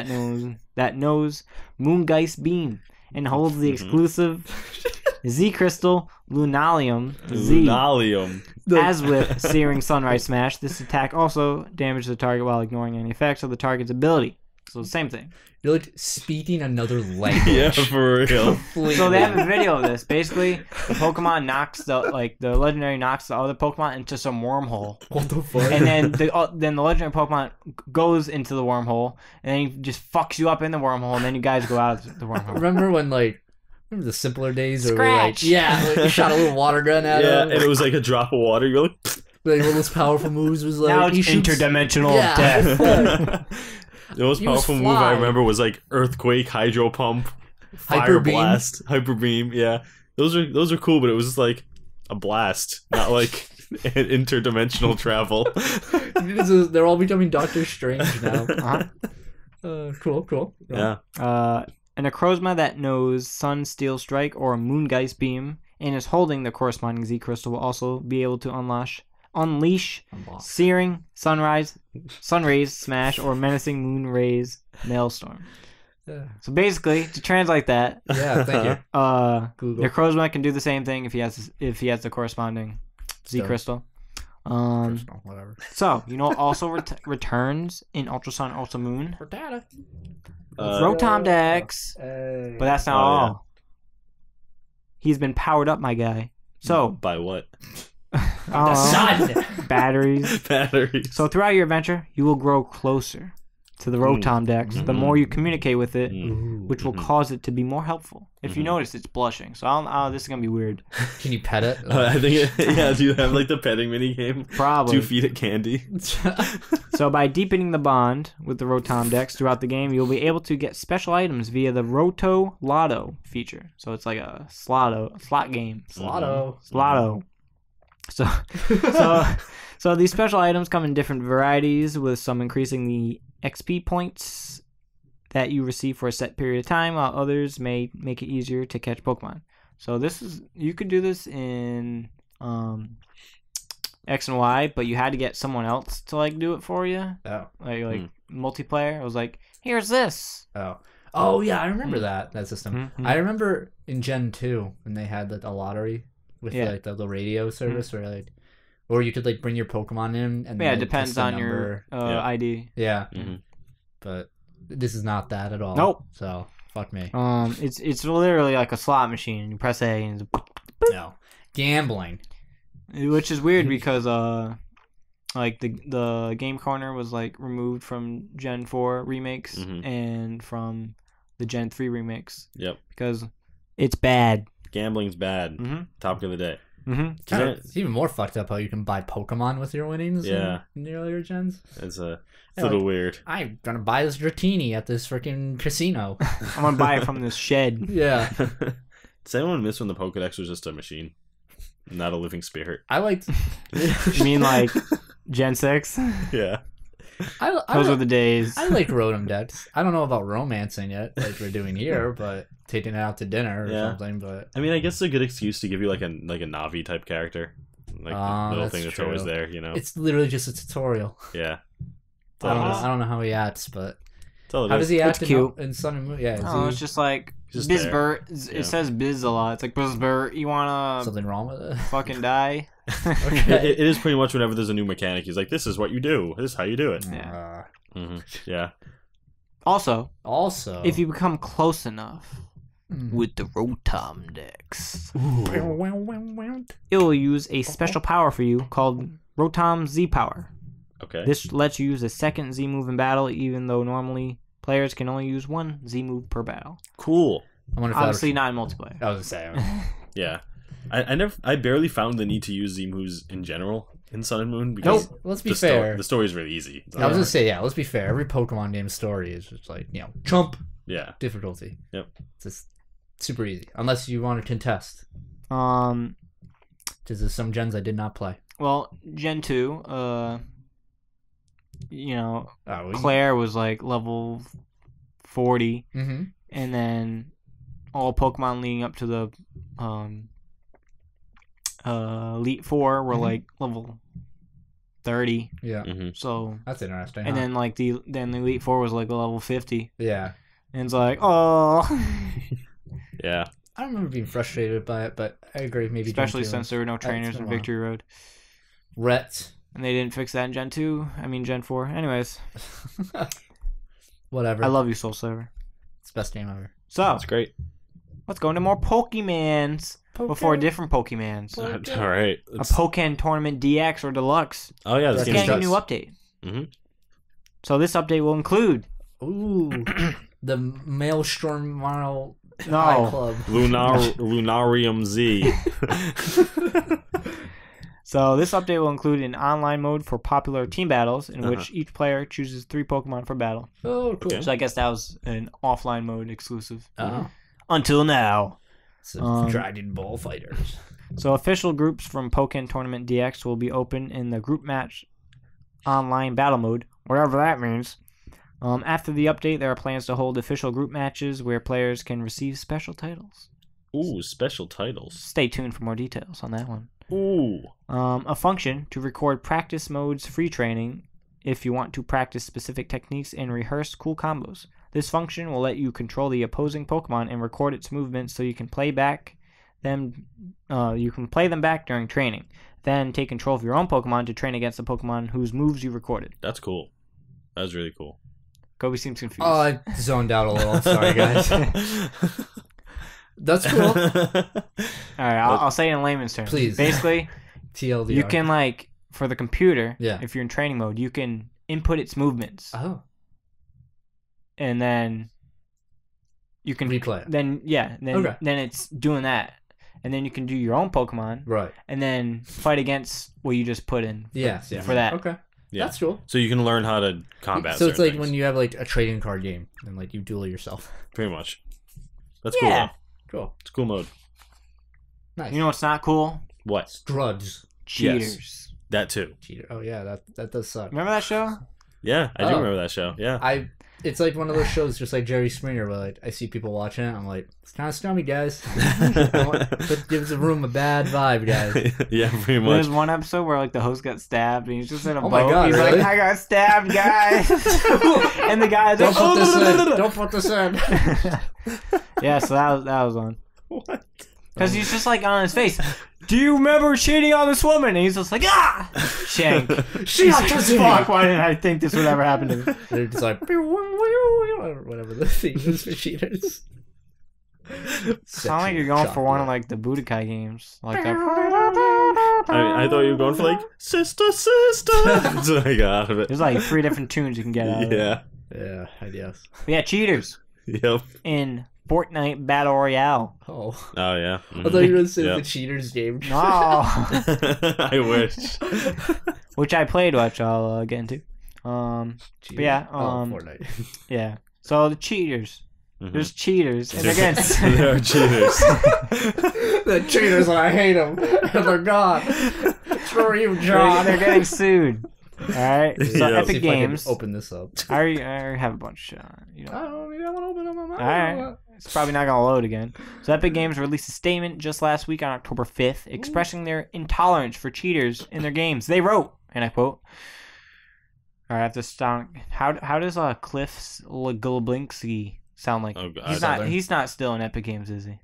that knows Moongeist Beam and holds the exclusive Z Crystal Lunalium Z. Lunalium. As with Searing Sunrise Smash, this attack also damages the target while ignoring any effects of the target's ability. So same thing. You're like speaking another language. Yeah, for real. So they have a video of this. Basically, the Pokemon knocks the legendary knocks the other Pokemon into some wormhole. What the fuck? And then the legendary Pokemon goes into the wormhole, and then he just fucks you up in the wormhole, and then you guys go out of the wormhole. Remember when remember the simpler days where Scratch. we you shot a little water gun at Yeah, him? and it was like a drop of water. You're like, Like one of those powerful moves was like Now it's he shoots- interdimensional Yeah. death. the most He was powerful move I flying. remember was like Earthquake, Hydro Pump, Fire Hyper Beam. Blast, Hyper Beam. Yeah, those are cool, but it was just like a blast, not like and interdimensional travel. They're all becoming Doctor Strange now. Cool. Yeah. An Necrozma that knows Sun, Steel Strike, or Moongeist Beam and is holding the corresponding Z Crystal will also be able to unleash Searing, Sun Rays Smash, or Menacing Moon Rays Maelstrom. Yeah. So basically, to translate that, Thank you. Google. Necrozma can do the same thing if he has the corresponding Z Crystal. Crystal, whatever. So also returns in Ultra Sun, Ultra Moon. For data. Rotom Dex, but that's not all. He's been powered up, my guy. So by what? The sun. Batteries. Batteries. So throughout your adventure, you will grow closer to the Rotom Dex. The more you communicate with it, which will cause it to be more helpful. If you notice, it's blushing. So this is gonna be weird. Can you pet it? I think do you have like the petting mini game? Probably. 2 feet of candy. So by deepening the bond with the Rotom Dex throughout the game, you'll be able to get special items via the Roto Lotto feature. So it's like a slot game. Slotto. So these special items come in different varieties, with some increasing the XP points that you receive for a set period of time, while others may make it easier to catch Pokemon. So you could do this in X and Y, but you had to get someone else to like do it for you. Oh. Like multiplayer. It was like, here's this. Oh yeah, I remember that system. I remember in Gen 2 when they had a lottery with like the radio service where like, or you could like bring your Pokemon in and it depends on your ID. Yeah. But this is not that at all. Nope. So fuck me. It's literally like a slot machine. You press A and no gambling, which is weird because like the Game Corner was like removed from Gen 4 remakes and from the Gen 3 remakes. Yep. Because it's bad. Gambling's bad. Topic of the day. It's even more fucked up how you can buy Pokemon with your winnings. In the earlier gens. It's a little weird. I'm gonna buy this Dratini at this freaking casino. I'm gonna buy it from this shed. Yeah. Does anyone miss when the Pokedex was just a machine, not a living spirit? I liked. You mean like Gen 6? Yeah. Those were the days. I like Rotom Dex. I don't know about romancing it like we're doing here, but taking it out to dinner or something. But I mean, I guess it's a good excuse to give you like a Navi type character, like the little thing that's always there. You know, it's literally just a tutorial. Yeah. I don't know how he acts, but how does he act in Sun and Moon? Yeah, it's just like Bizbert. It says Biz a lot. It's like Bizbert. You wanna something wrong with it? Fucking die. Okay. It is pretty much whenever there's a new mechanic, he's like, "This is what you do. This is how you do it." Yeah. Yeah. Also, if you become close enough with the Rotom Dex, it will use a special power for you called Rotom Z Power. Okay. This lets you use a second Z move in battle, even though normally players can only use one Z move per battle. Cool. Obviously not in multiplayer. I was gonna say. Yeah. I barely found the need to use Z moves in general in Sun and Moon because let's be fair. The story is really easy. I was gonna say, let's be fair. Every Pokemon game story is just like, chump difficulty. Yep. It's just super easy. Unless you want to contest. Because there's some gens I did not play. Well, Gen 2, Claire was like level 40. And then all Pokemon leading up to the Elite Four were like level 30. Yeah. So that's interesting. And then like the Elite Four was like a level 50. Yeah. And it's like, oh. Yeah. I don't remember being frustrated by it, but I agree. Maybe especially since there were no trainers in Victory Road. Rets. And they didn't fix that in Gen 2. I mean Gen 4. Anyways. Whatever. I love you, Soul Silver. It's the best game ever. So that's great. Let's go into more Pokemans before different Pokemans. All right. A Pokken Tournament DX or Deluxe. Oh yeah, it's getting a new update. So this update will include the Maelstrom Model Club. Lunarium Z. So this update will include an online mode for popular team battles in which each player chooses 3 Pokemon for battle. Oh, cool. So I guess that was an offline mode exclusive. Until now. Some Dragon Ball fighters. So official groups from Pokken Tournament DX will be open in the group match online battle mode, whatever that means. After the update, there are plans to hold official group matches where players can receive special titles. Ooh, special titles. Stay tuned for more details on that one. Ooh. A function to record practice modes free training if you want to practice specific techniques and rehearse cool combos. This function will let you control the opposing Pokemon and record its movements so you can play them back during training. Then take control of your own Pokemon to train against the Pokemon whose moves you recorded. That's cool. That was really cool. Kobe seems confused. Oh, I zoned out a little. Sorry, guys. That's cool. Alright, I'll say it in layman's terms. Please. Basically, TLDR. you can, like, for the computer, Yeah. if you're in training mode, you can input its movements. Oh. And then you can Replay it. Then Okay. then it's doing that. And then you can do your own Pokemon Right. and then fight against what you just put in Yes. Yeah. for that. Okay. Yeah. That's cool. So you can learn how to combat. So it's certain like things. when you have like a trading card game and like you duel yourself. Pretty much. That's Yeah. cool. Though. Cool. It's a cool mode. Nice. You know what's not cool? What? Drugs. Cheaters. That too. Cheater. Oh yeah, that does suck. Remember that show? Yeah, I do remember that show. Yeah. It's like one of those shows, just like Jerry Springer, where like I see people watching it. I'm like, it's kind of scummy, guys. It gives the room a bad vibe, guys. Yeah, pretty much. There's one episode where like the host got stabbed and he's just in a Oh boat. my God, he's really? like, I got stabbed, guys. And the guy's Don't like, put this in. Don't put this in. Yeah, so that was on. What? Because he's just like on his face. Do you remember cheating on this woman? And he's just like, ah! Shank. She Fuck, why didn't I think this would ever happen to me? They're just like whatever the theme is for cheaters. Sound like you're going for one of like the Budokai games. Like that. I thought you were going for like sister. That's what I got out of it. There's like 3 different tunes you can get out of it. Yeah. Yeah, I guess. But yeah, cheaters Yep. in Fortnite Battle Royale. Oh, Oh yeah. I thought you were gonna say Yep. the cheaters game. No. I wish. Which I played, which I'll get into. But yeah, Fortnite. yeah. So the cheaters. Mhm. There's cheaters, and they're getting There are cheaters. The cheaters, and I hate them. And they're gone. Screw you, John. they're getting sued. All right. So Yeah. See Epic if I can Games. open this up. I already have a bunch. You know. Oh, maybe I want to open them. All right. It's probably not gonna load again. So Epic Games released a statement just last week on October 5th, expressing their intolerance for cheaters in their games. They wrote, and I quote. All right, I have to sound. How does Cliff Globlinski sound like? Oh, God. He's not still in Epic Games, is he?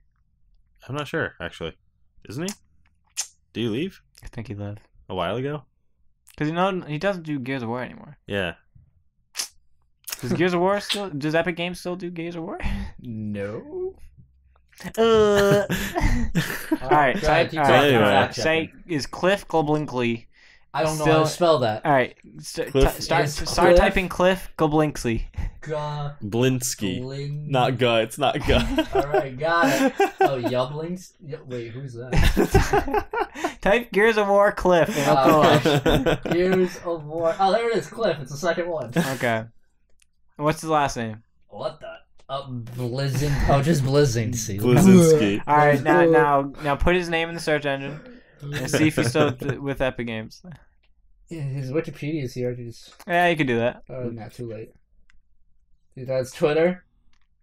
I'm not sure actually. Isn't he? Did he leave I think he left. a while ago? Because he doesn't do Gears of War anymore. Yeah. Does Gears of War still? Does Epic Games still do Gears of War? No. All right. Go ahead, keep all talking. Anyway. Fact Say checking. is Cliff Globlinski? I don't know still- how to spell that. All right. Cliff Start is start Cliff. typing Cliff Globlinski. Blinsky. Bling. Not Guy. It's not Guy. All right, got it. Oh, Yublings. Wait, who's that? Type Gears of War Cliff and it'll Oh, come up. Gears of War. Oh, there it is, Cliff. It's the second one. Okay. What's his last name? What the? Blizzing. Oh, just Blizzing. See. Blizinski. All right, now put his name in the search engine and see if he's still with Epic Games. Yeah, his Wikipedia is here. Just. Yeah, you can do that. Oh, not too late. Dude, that's Twitter.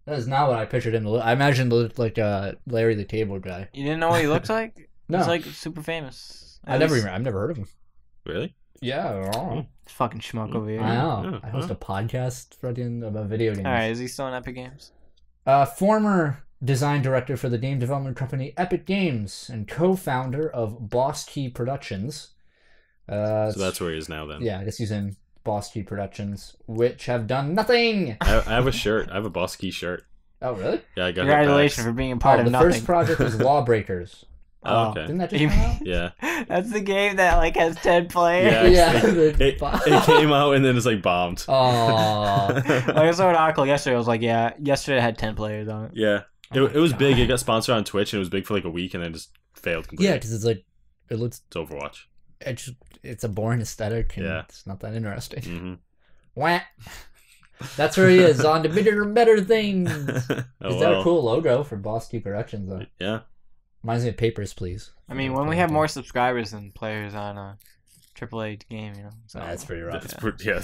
That is not what I pictured him to look. I imagined he looked like Larry the Cable Guy. You didn't know what he looks like? No. He's like super famous. I've never heard of him. Really? Yeah, I don't know. This fucking schmuck over here. I know. Yeah, I host a podcast about video games. All right, is he still in Epic Games? Former design director for the game development company Epic Games and co-founder of Boss Key Productions. So that's where he is now then. Yeah, I guess he's in Boss Key Productions, which have done nothing. I have a shirt. I have a Boss Key shirt. Oh, really? Yeah, I got Congratulations for being a part of the nothing. first project was Lawbreakers. Oh, okay. Didn't that just come out? Yeah. That's the game that like has 10 players. Yeah. Yeah. It came out and then it's like bombed. Oh. I saw an article yesterday. I was like, yeah, yesterday it had 10 players on it. Yeah. Oh It was big. It got sponsored on Twitch and it was big for like a week and then just failed completely. Yeah, because it's like, it looks, It's Overwatch. it's a boring aesthetic and Yeah. it's not that interesting. Mm-hmm. Wah. That's where he is, on to bigger and better things. Oh, Is that a cool logo for Boss Key Productions, though? Yeah. Reminds me of Papers, Please. I mean, when we have more subscribers than players on a AAA game, you know. So That's pretty rough.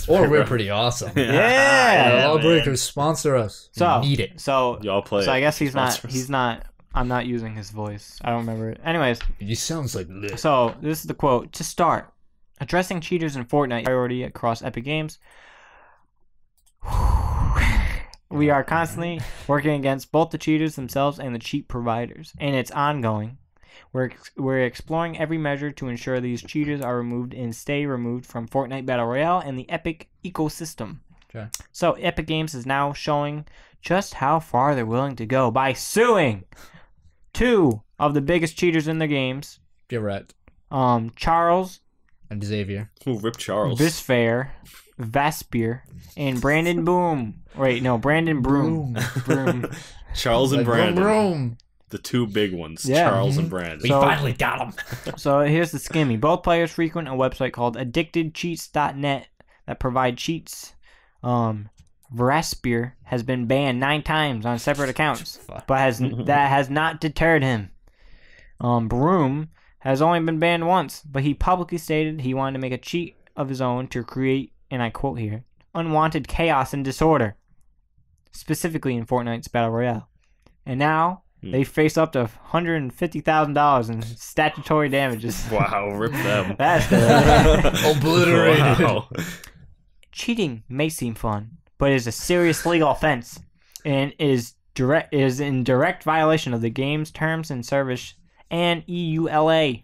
Or We're pretty awesome. Yeah. Lawbreakers, sponsor us. So We need it. So y'all play. So I guess he's Sponsors. not. I'm not using his voice. I don't remember it. Anyways, It sounds like this. so this is the quote. To start, addressing cheaters in Fortnite priority across Epic Games. We are constantly working against both the cheaters themselves and the cheat providers, and it's ongoing. We're exploring every measure to ensure these cheaters are removed and stay removed from Fortnite Battle Royale and the Epic ecosystem. Okay. So Epic Games is now showing just how far they're willing to go by suing two of the biggest cheaters in the games. Get right. Charles And Xavier. Ooh, Rip Charles. Bisfair, Vaspier, and Brandon Boom. Wait, no, Brandon Broom. Broom. Charles and Like, Brandon. vroom. The two big ones. Yeah. Charles and Brandon. We So- finally got him. So here's the skimmy. Both players frequent a website called addictedcheats.net that provide cheats. Vaspier has been banned 9 times on separate accounts, but that has not deterred him. Broom has only been banned once, but he publicly stated he wanted to make a cheat of his own to create, and I quote here, unwanted chaos and disorder, specifically in Fortnite's Battle Royale. And now they face up to $150,000 in statutory damages. Wow, rip them. That's good. Obliterated. Wow. Cheating may seem fun, but is a serious legal offense and is in direct violation of the game's terms and service and EULA.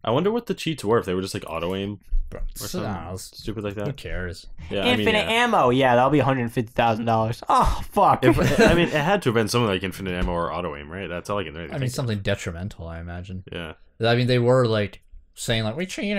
I wonder what the cheats were, if they were just like auto aim Bro, or something stupid like Who that. cares? Yeah, Infinite I mean, yeah. ammo, yeah, that'll be $150,000. Oh fuck! I mean, it had to have been something like infinite ammo or auto aim, right? That's all I can really I mean, think. something detrimental, I imagine. Yeah. I mean, they were like saying like, we're cheating.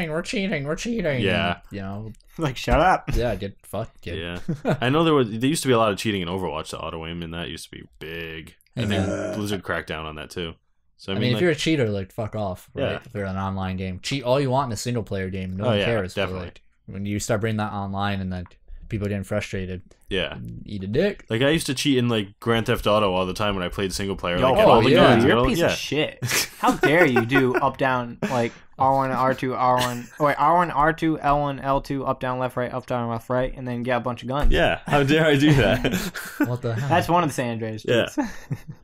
Yeah. And, you know, Like, shut up. yeah, get fucked, kid. Yeah. I know there used to be a lot of cheating in Overwatch, the auto aim, and that used to be big. And then Blizzard cracked down on that too. So I mean, if like, you're a cheater, like, fuck off, right? Yeah. If you're an online game, cheat all you want in a single player game. No one yeah, cares. But, definitely. like, when you start bringing that online and then people getting frustrated, yeah. eat a dick. Like I used to cheat in like Grand Theft Auto all the time when I played single player. Yo, like, get all the yeah. guns, you're get a all- piece yeah. of shit. How dare you do up down like R1 R2 R1 wait R1 R2 L1 L2 up down left left right and then get a bunch of guns. Yeah, how dare I do that? What the hell? That's one of the San Andreas Yeah. cheats.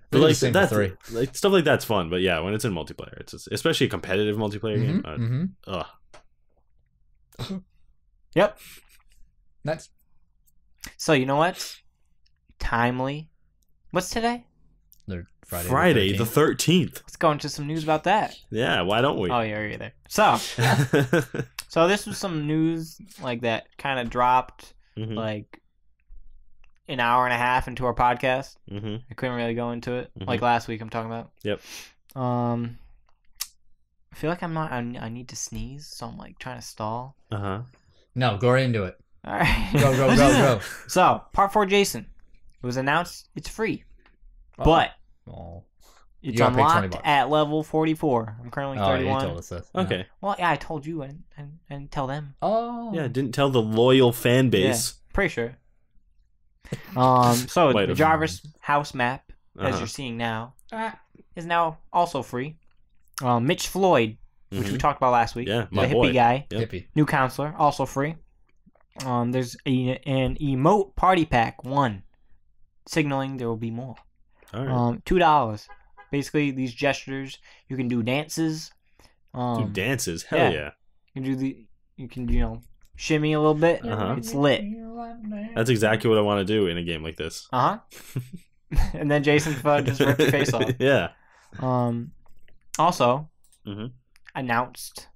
But They like do the same that's for 3. like stuff like that's fun. But yeah, when it's in multiplayer, it's just, especially a competitive multiplayer game. Ugh. Yep. That's So you know what? Timely. What's today? Friday the 13th. Let's go into some news about that. Yeah, why don't we? Oh, yeah, you're there. So this was some news like that kind of dropped Mhm, like an hour and a half into our podcast. mhm. I couldn't really go into it Mhm. like last week. I'm talking about. Yep. I feel like I'm not. I need to sneeze, so I'm like trying to stall. Uh-huh. No, go right into it. All right. Go. So Part 4, Jason. It was announced. It's free, Oh. but Oh. it's You gotta pay unlocked $20. at level 44. I'm currently Oh, yeah, you 31. told us this. Okay. Well, yeah, I told you. I didn't tell them. Oh. Yeah, didn't tell the loyal fan base. Pretty sure. So Might the have. Jarvis house map, as Uh-huh. you're seeing now, is now also free. Mitch Floyd, which we Mhm. talked about last week, Yeah, the my hippie boy. guy, Yep. Hippie. new counselor, also free. There's an emote party pack 1, signaling there will be more. All right. $2. Basically, these gestures, you can do dances. Do dances. Hell yeah. You can shimmy a little bit. Uh-huh. It's lit. That's exactly what I want to do in a game like this. And then Jason just ripped your face off. Yeah. Also, Mhm. announced,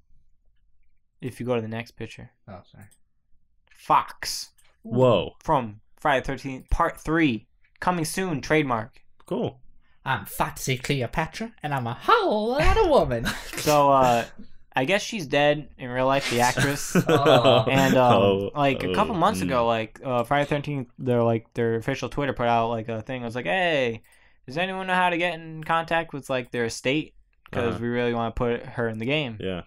if you go to the next picture, Oh, sorry. Fox Whoa. from Friday the 13th, Part 3, coming soon, trademark. Cool. I'm Foxy Cleopatra, and I'm a whole lot of woman. So, I guess she's dead in real life, the actress. Oh. And Oh, a couple months ago, Friday the 13th, their official Twitter put out like a thing. It was like, hey, does anyone know how to get in contact with like their estate? Because we really want to put her in the game. Yeah.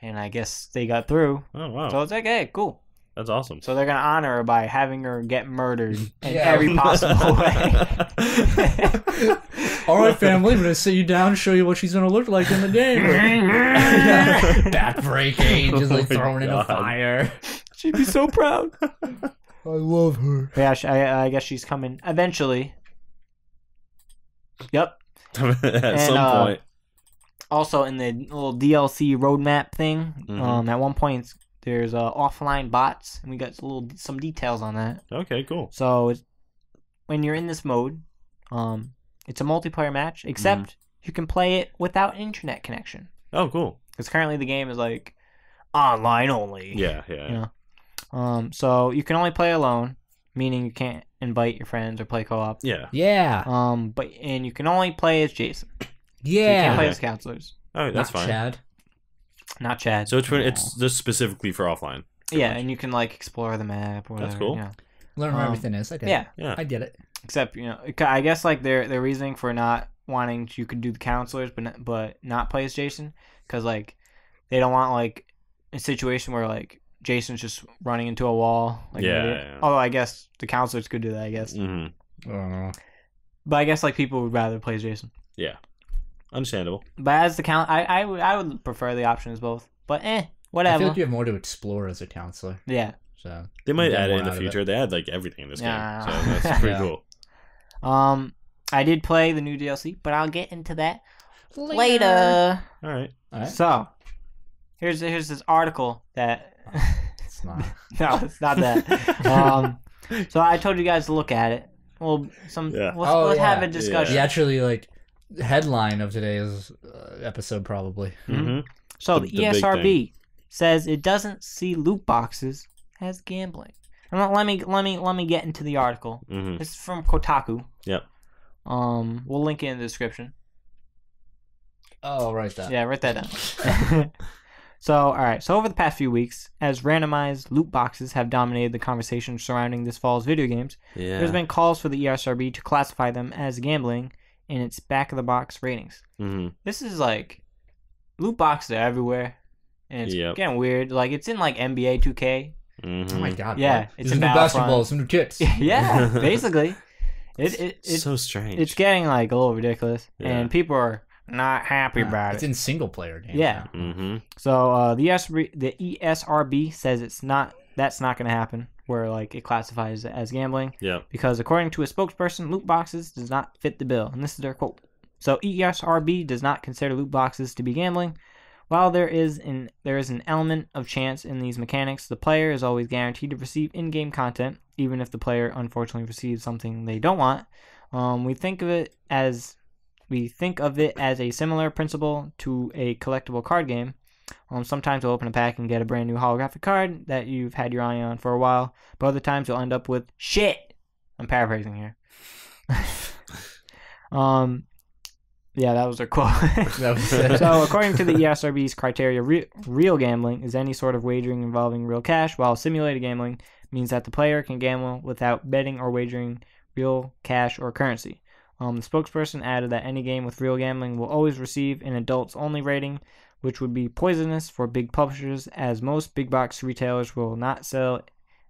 And I guess they got through. Oh, wow. So it's like, hey, cool. That's awesome. So they're gonna honor her by having her get murdered in Yeah. every possible way. All right, family, I'm gonna sit you down and show you what she's gonna look like in the game. Backbreaking, just like throwing in a fire. She'd be so proud. I love her. Yeah, I guess she's coming eventually. Yep. At some point. Also, in the little DLC roadmap thing, at one point there's offline bots, and we got some details on that. Okay, cool. So when you're in this mode, it's a multiplayer match, except you can play it without internet connection. Oh, cool. Because currently the game is like online only. Yeah. You know? So you can only play alone, meaning you can't invite your friends or play co-op. Yeah. Yeah. And you can only play as Jason. Yeah. So you can't play as counselors. All right, that's Not fine. Chad. Not Chad. So it's just specifically for offline. Yeah, and you can like explore the map or whatever. That's cool. Yeah. Learn where everything is. I get it. Yeah. I get it. Except, I guess like their reasoning for not wanting you could do the counselors but not play as Jason, because like they don't want like a situation where like Jason's just running into a wall. Like, yeah. Although I guess the counselors could do that. I guess. Mm-hmm. But I guess like people would rather play as Jason. Yeah. Understandable. But as the I would prefer the option as both. But whatever. I feel like you have more to explore as a counselor. Yeah. So They might get add it more in the out of future. They add like everything in this game, Yeah. so that's pretty cool. I did play the new DLC, but I'll get into that later. All right. So, here's this article that. It's not. No, it's not that. So I told you guys to look at it. Well, let's have a discussion. The actually like headline of today's episode probably. Mm-hmm. So The the big ESRB says it doesn't see loot boxes as gambling. And let me get into the article. Mm-hmm. This is from Kotaku. Yep. We'll link it in the description. Oh, write that. Yeah, write that down. So, all right. So, over the past few weeks, as randomized loot boxes have dominated the conversation surrounding this fall's video games, there's been calls for the ESRB to classify them as gambling in its back-of-the-box ratings. Mm-hmm. This is like loot boxes are everywhere, and it's getting weird. Like it's in like NBA 2K. Mm-hmm. Oh my god. Yeah, it's in new basketball, some new kits. Yeah, basically, it's so strange. It's getting like a little ridiculous, Yeah. and people are not happy about It's it. in single player games. Yeah. Mm-hmm. So the ESRB says that's not going to happen, where like it classifies it as gambling. Yeah. Because according to a spokesperson, loot boxes does not fit the bill, and this is their quote. So ESRB does not consider loot boxes to be gambling. While there is an element of chance in these mechanics, the player is always guaranteed to receive in-game content, even if the player unfortunately receives something they don't want. We think of it as a similar principle to a collectible card game. Sometimes you'll open a pack and get a brand new holographic card that you've had your eye on for a while, but other times you'll end up with shit. I'm paraphrasing here. Yeah, that was their quote. So, according to the ESRB's criteria, real gambling is any sort of wagering involving real cash, while simulated gambling means that the player can gamble without betting or wagering real cash or currency. The spokesperson added that any game with real gambling will always receive an adults-only rating, which would be poisonous for big publishers, as most big box retailers will not sell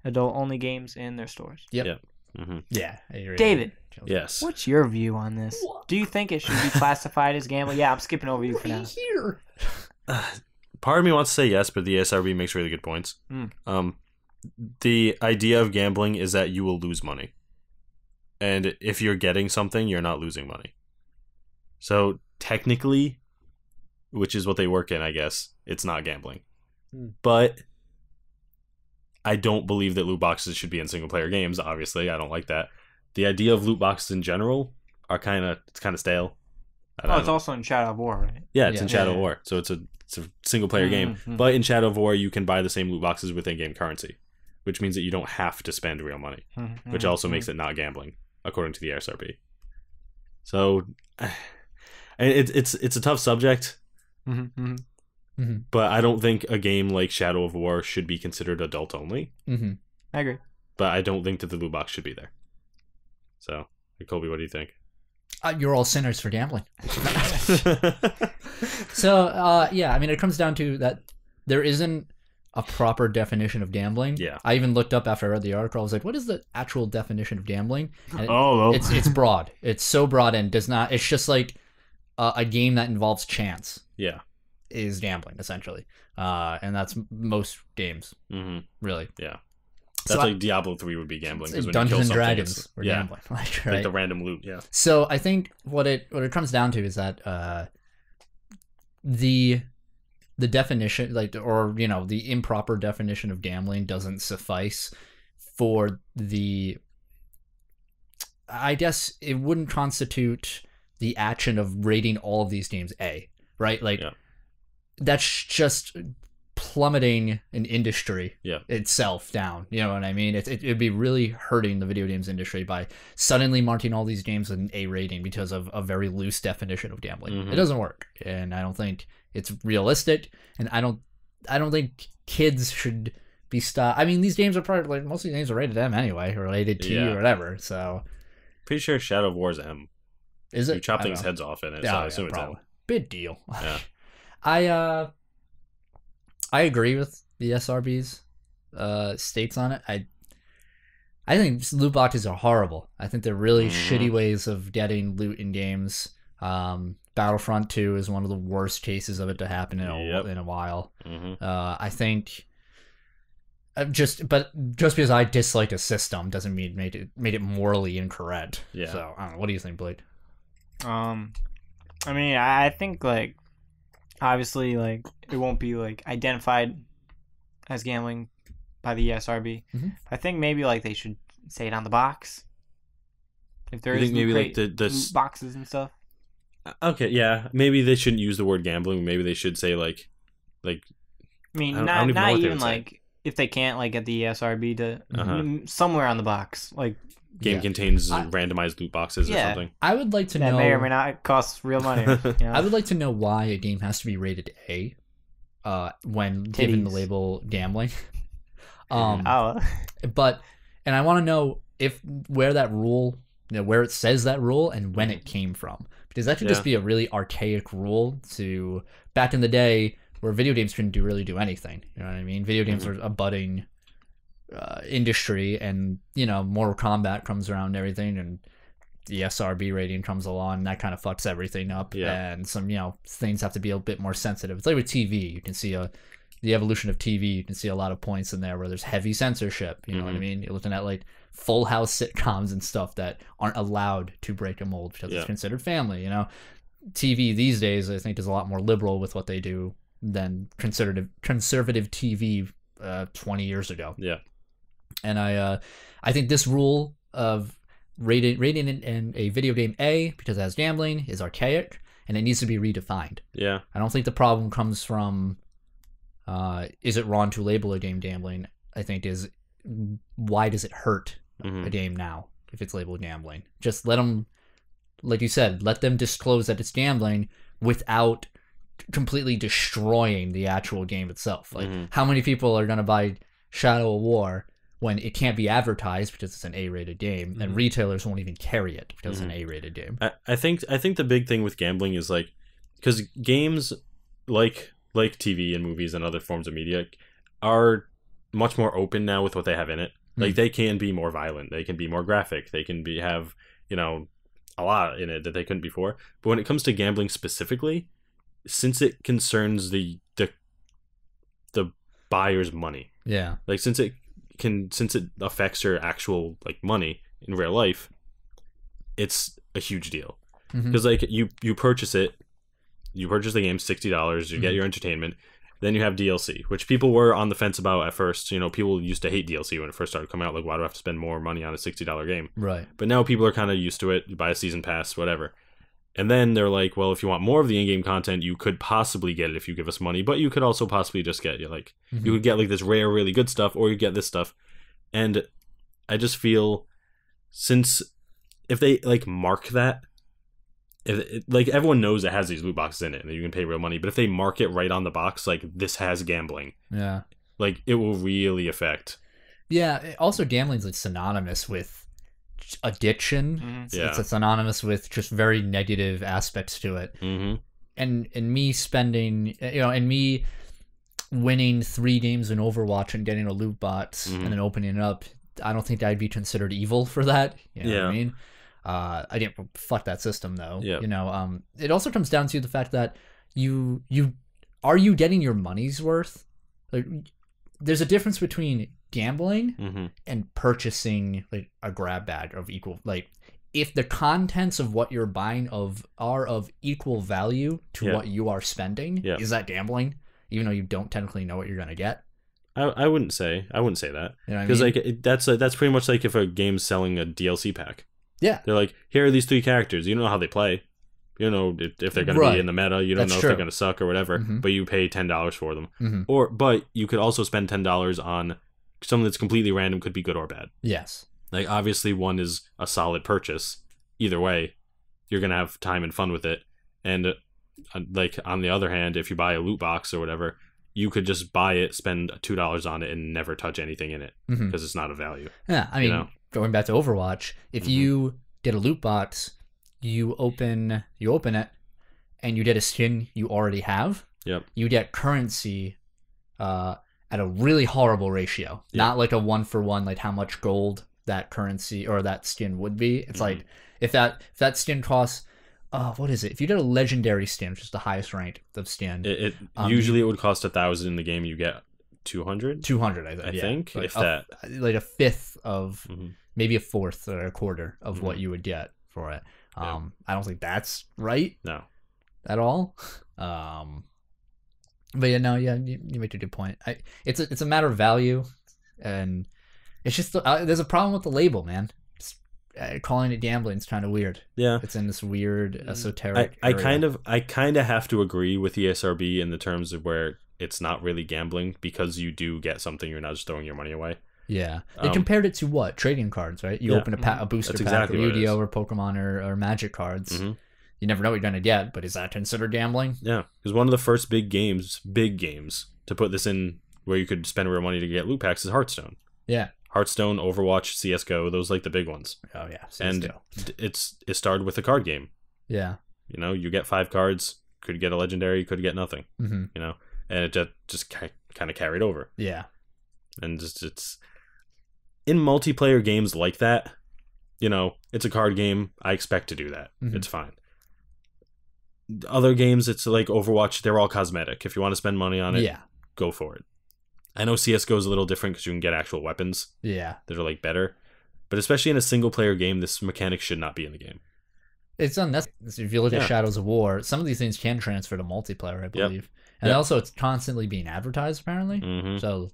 adult-only games in their stores. Yep. Mm-hmm. Yeah. David. Yes. What's your view on this? What? Do you think it should be classified as gambling? Yeah, I'm skipping over you for now. Here. Part of me wants to say yes, but the ESRB makes really good points. The idea of gambling is that you will lose money. And if you're getting something, you're not losing money. So technically, which is what they work in, I guess, it's not gambling. But I don't believe that loot boxes should be in single player games. Obviously, I don't like that. The idea of loot boxes in general are kind of stale. It's also in Shadow of War, right? Yeah, it's in Shadow of War, so it's a single player game. But in Shadow of War, you can buy the same loot boxes with in-game currency, which means that you don't have to spend real money, which also makes it not gambling, according to the ESRB. So, it's a tough subject, but I don't think a game like Shadow of War should be considered adult only. I agree. But I don't think that the loot box should be there. So, Colby, what do you think? You're all sinners for gambling. So, yeah, I mean, it comes down to that there isn't a proper definition of gambling. Yeah. I even looked up after I read the article. I was like, what is the actual definition of gambling? And well. it's broad. It's so broad and does not. It's just like a game that involves chance. Yeah. Is gambling essentially, and that's most games. Really. Yeah. That's So like Diablo 3 would be gambling. Like when Dungeons you kill and something, Dragons or gambling. Like, right? Like the random loot, yeah. So I think what it comes down to is that the definition, like, or the improper definition of gambling doesn't suffice for the. I guess it wouldn't constitute the action of rating all of these games A, right? Like, that's just plummeting an industry itself down. You know what I mean? It'd be really hurting the video games industry by suddenly marking all these games with an A rating because of a very loose definition of gambling. It doesn't work, and I don't think it's realistic. And I don't think kids should be stopped. I mean, these games are probably like most of these games are rated M anyway, or rated T or whatever. So pretty sure Shadow of War's M. Is it? You chop things heads off in it, so I assume it's M. Big deal. Yeah. I agree with the ESRB's states on it. I think loot boxes are horrible. I think they're really shitty ways of getting loot in games. Battlefront 2 is one of the worst cases of it to happen in a while. I think just because I dislike a system doesn't mean made it morally incorrect. Yeah. So I don't know. What do you think, Blade? I mean, I think like obviously like it won't be like identified as gambling by the ESRB. I think maybe like they should say it on the box. If there is maybe like the loot boxes and stuff. Okay, yeah, maybe they shouldn't use the word gambling. Maybe they should say like. I mean, I don't not even even like if they can't like get the ESRB to somewhere on the box like. Game contains randomized loot boxes or something. I would like to know. That may or may not cost real money. I would like to know why a game has to be rated A when given the label gambling. But I want to know where that rule, where it says that rule and when it came from. Because that should just be a really archaic rule to back in the day where video games couldn't really do anything. You know what I mean? Video games are a budding industry, and Mortal Kombat comes around and everything, and the SRB rating comes along, and that kind of fucks everything up. And some things have to be a bit more sensitive. It's like with TV, you can see the evolution of TV. You can see a lot of points in there where there's heavy censorship. You know what I mean? You're looking at like Full House sitcoms and stuff that aren't allowed to break a mold because it's considered family. TV these days I think is a lot more liberal with what they do than conservative TV 20 years ago. And I think this rule of rating in a video game A because it has gambling is archaic, and it needs to be redefined. I don't think the problem comes from is it wrong to label a game gambling. I think is why does it hurt a game now if it's labeled gambling? Just let them, like you said, let them disclose that it's gambling without completely destroying the actual game itself. Like how many people are going to buy Shadow of War when it can't be advertised because it's an A-rated game, and retailers won't even carry it because it's an A-rated game. I think the big thing with gambling is like, because games like TV and movies and other forms of media are much more open now with what they have in it. Like they can be more violent, they can be more graphic, they can have a lot in it that they couldn't before. But when it comes to gambling specifically, since it concerns the buyer's money, like since it affects your actual like money in real life, it's a huge deal. Because like you purchase the game $60, you get your entertainment, then you have DLC, which people were on the fence about at first. People used to hate DLC when it first started coming out, like, why do I have to spend more money on a $60 game? Right. But now people are kind of used to it. You buy a season pass, whatever. And then they're like, well, if you want more of the in-game content, you could possibly get it if you give us money, but you could also possibly just get you could get like this rare, really good stuff, or you get this stuff. And I just feel, since if they like mark that, like everyone knows it has these loot boxes in it and you can pay real money, but if they mark it right on the box, like this has gambling, like it will really affect. Also gambling's like synonymous with addiction. It's synonymous with just very negative aspects to it. And me spending, and me winning 3 games in Overwatch and getting a loot box and then opening it up, I don't think I'd be considered evil for that. You know what I mean? I didn't fuck that system though. Yeah. You know, it also comes down to the fact that you are you getting your money's worth? Like, there's a difference between gambling and purchasing like a grab bag of equal, like, if the contents of what you're buying are of equal value to what you are spending, is that gambling? Even though you don't technically know what you're gonna get. I wouldn't say that, You know what I because mean? like that's pretty much like if a game's selling a DLC pack. Yeah. They're like, here are these 3 characters. You don't know how they play. You don't know if they're going to be in the meta. You don't know if they're going to suck or whatever. But you pay $10 for them. But you could also spend $10 on something that's completely random, could be good or bad. Yes. Like, obviously, one is a solid purchase. Either way, you're going to have time and fun with it. And like, on the other hand, if you buy a loot box or whatever, you could just buy it, spend $2 on it, and never touch anything in it because it's not a value. Yeah, I mean, you know? Going back to Overwatch, if you get a loot box, you open it, and you get a skin you already have. Yep. You get currency at a really horrible ratio. Yep. Not like a 1-for-1, like how much gold that currency or that skin would be. It's like if that skin costs, what is it? If you get a legendary skin, which is the highest rank of skin, it usually it would cost 1,000 in the game. You get 200. 200, I think, like if that, like a fifth of, maybe a fourth or a quarter of what you would get for it. I don't think that's right. No, at all. But yeah, no, yeah, you make a good point. It's a matter of value, and it's just there's a problem with the label, man. Calling it gambling is kind of weird. Yeah, it's in this weird esoteric. I kind of have to agree with the ESRB in the terms of where it's not really gambling, because you do get something. You're not just throwing your money away. Yeah, they compared it to what? Trading cards, right? You open a booster pack or Yu-Gi-Oh or Pokemon or Magic cards. You never know what you're gonna get, but is that considered gambling? Yeah, because one of the first big games to put this in where you could spend real money to get loot packs is Hearthstone. Yeah. Hearthstone, Overwatch, CSGO, those like the big ones. Oh yeah, CSGO. And it started with a card game. Yeah. You know, you get 5 cards, could get a legendary, could get nothing. You know, and it just kind of carried over. Yeah. And just it's in multiplayer games like that. You know, it's a card game. I expect to do that. It's fine. Other games, it's like Overwatch. They're all cosmetic. If you want to spend money on it, go for it. I know CSGO is a little different because you can get actual weapons. Yeah. That are like better. But especially in a single player game, this mechanic should not be in the game. It's unnecessary. If you look at Shadows of War, some of these things can transfer to multiplayer, I believe. And also it's constantly being advertised, apparently. So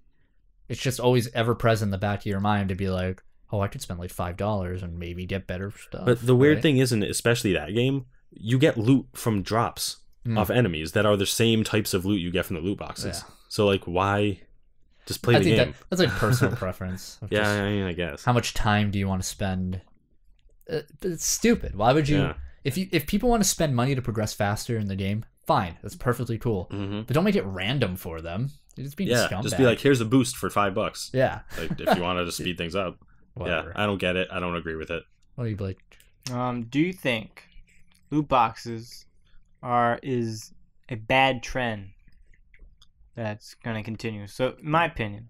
it's just always ever present in the back of your mind to be like, oh, I could spend like $5 and maybe get better stuff. But the weird thing isn't, especially that game, you get loot from drops off enemies that are the same types of loot you get from the loot boxes. So like, why just play the game? That's like personal preference. Yeah, I mean, I guess. How much time do you want to spend? It's stupid. Why would you? If people want to spend money to progress faster in the game, fine, that's perfectly cool. But don't make it random for them. You're just being scumbag. Just be like, here's a boost for $5. Yeah, like if you want to just speed things up. Whatever. Yeah, I don't get it. I don't agree with it. What do you, Blake? Do you think loot boxes is a bad trend that's gonna continue? So, in my opinion,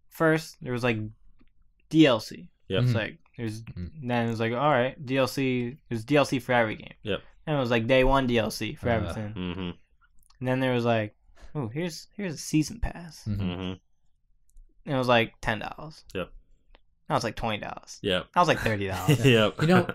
first there was like DLC. Yep. It's like then it was like, all right, DLC. There's DLC for every game. Yep. And it was like day 1 DLC for everything. And then there was like, oh, here's a season pass. And it was like $10. Yep. Now it's like $20. Yep. That was like $30. Yep. You know,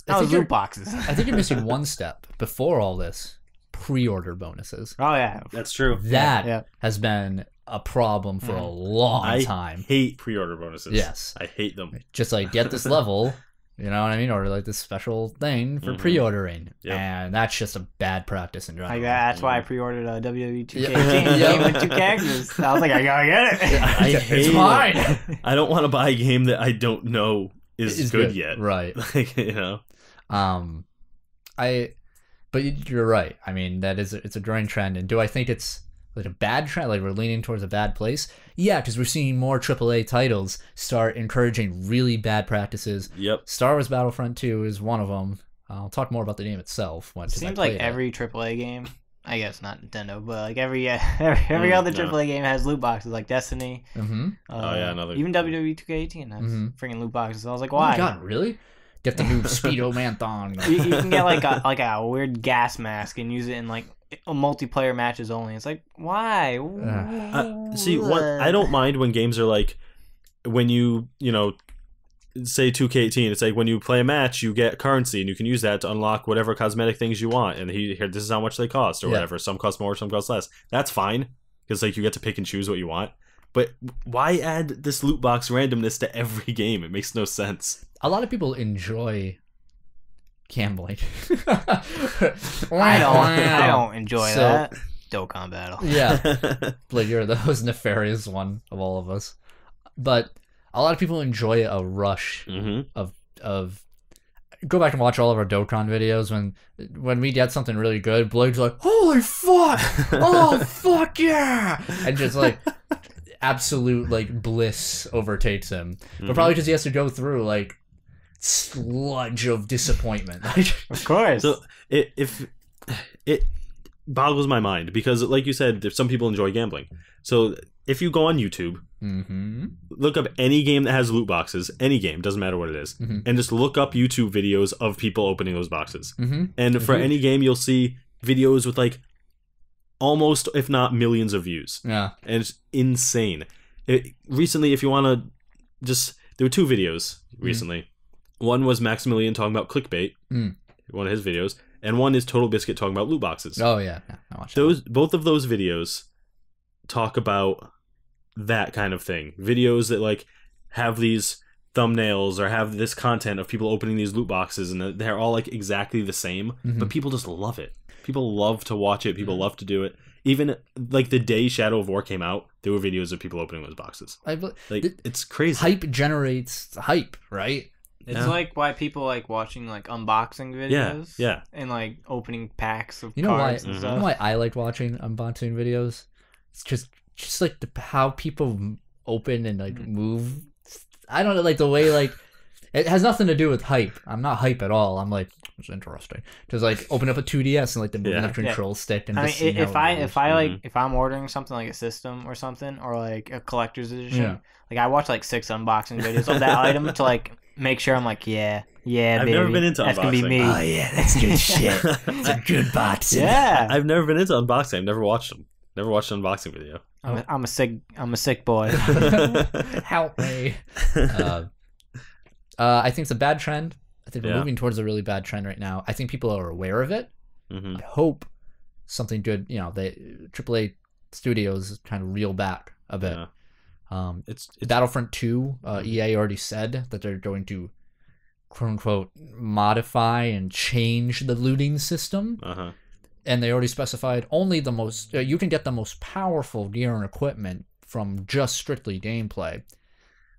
that was loot boxes. I think you're missing one step before all this. Pre-order bonuses. Oh yeah, that's true. That has been a problem for a long time. I hate pre-order bonuses. Yes, I hate them. Just like get this level, you know what I mean, or like this special thing for pre-ordering, and that's just a bad practice in general. That's why I pre-ordered a WWE 2K game with 2 characters. I was like, I gotta get it. It's fine. I don't want to buy a game that I don't know is good yet. Right. Like, you know. But you're right. I mean, it's a growing trend. And do I think it's like a bad trend? Like we're leaning towards a bad place? Yeah, because we're seeing more AAA titles start encouraging really bad practices. Yep. Star Wars Battlefront 2 is one of them. I'll talk more about the game itself. It seems like every AAA game I guess not Nintendo, but like every other AAA game has loot boxes, like Destiny. Mm-hmm. Oh yeah, another. Even WWE 2K18 has freaking loot boxes. So I was like, Oh why? my god, really? Get the new Speedo Man thong. You can get like a weird gas mask and use it in like multiplayer matches only. It's like, why? See, I don't mind when games are like, when you know, say 2K18, it's like when you play a match, you get currency and you can use that to unlock whatever cosmetic things you want. And here, this is how much they cost or whatever. Some cost more, some cost less. That's fine because like you get to pick and choose what you want. But why add this loot box randomness to every game? It makes no sense. A lot of people enjoy gambling. I don't enjoy that. Dokkan battle. Yeah, Blake, you're the most nefarious one of all of us. But a lot of people enjoy a rush of go back and watch all of our Dokkan videos. When we get something really good, Blake's like, holy fuck, oh fuck yeah, and just like absolute like bliss overtakes him. But probably because he has to go through like sludge of disappointment. Of course. So if it boggles my mind because, like you said, if some people enjoy gambling. So if you go on YouTube, look up any game that has loot boxes, any game, doesn't matter what it is, and just look up YouTube videos of people opening those boxes. And for any game, you'll see videos with like almost, if not millions of views. Yeah. And it's insane. Recently, if you want to just, there were two videos recently. One was Maximilian talking about clickbait, one of his videos, and one is Total Biscuit talking about loot boxes. Oh yeah, I watched both of those videos talk about that kind of thing. Videos that like have these thumbnails or have this content of people opening these loot boxes, and they're all like exactly the same, but people just love it. People love to watch it. People love to do it. Even like the day Shadow of War came out, there were videos of people opening those boxes. It's crazy. Hype generates hype, right? It's like why people like watching like unboxing videos. Yeah. And like opening packs of cards and stuff. stuff. You know why I like watching unboxing videos? It's just like how people open and like move. I don't know, like the way like it has nothing to do with hype. I'm not hype at all. I'm like, it's interesting. Just like open up a 2DS and like the moving control stick and just if I'm ordering something like a system or something or like a collector's edition, like I watch like 6 unboxing videos of that item to like make sure I'm like, yeah, I've baby, never been into that's unboxing. Gonna be me. Oh yeah, that's good shit. It's a good boxing. Yeah, I've never been into unboxing. I've never watched them. Never watched an unboxing video. I'm a sick boy. Help me. I think it's a bad trend. I think we're moving towards a really bad trend right now. I think people are aware of it. I hope something good, AAA studios kind of reel back a bit. It's Battlefront 2, EA already said that they're going to quote unquote modify and change the looting system. And they already specified only the most you can get the most powerful gear and equipment from just strictly gameplay.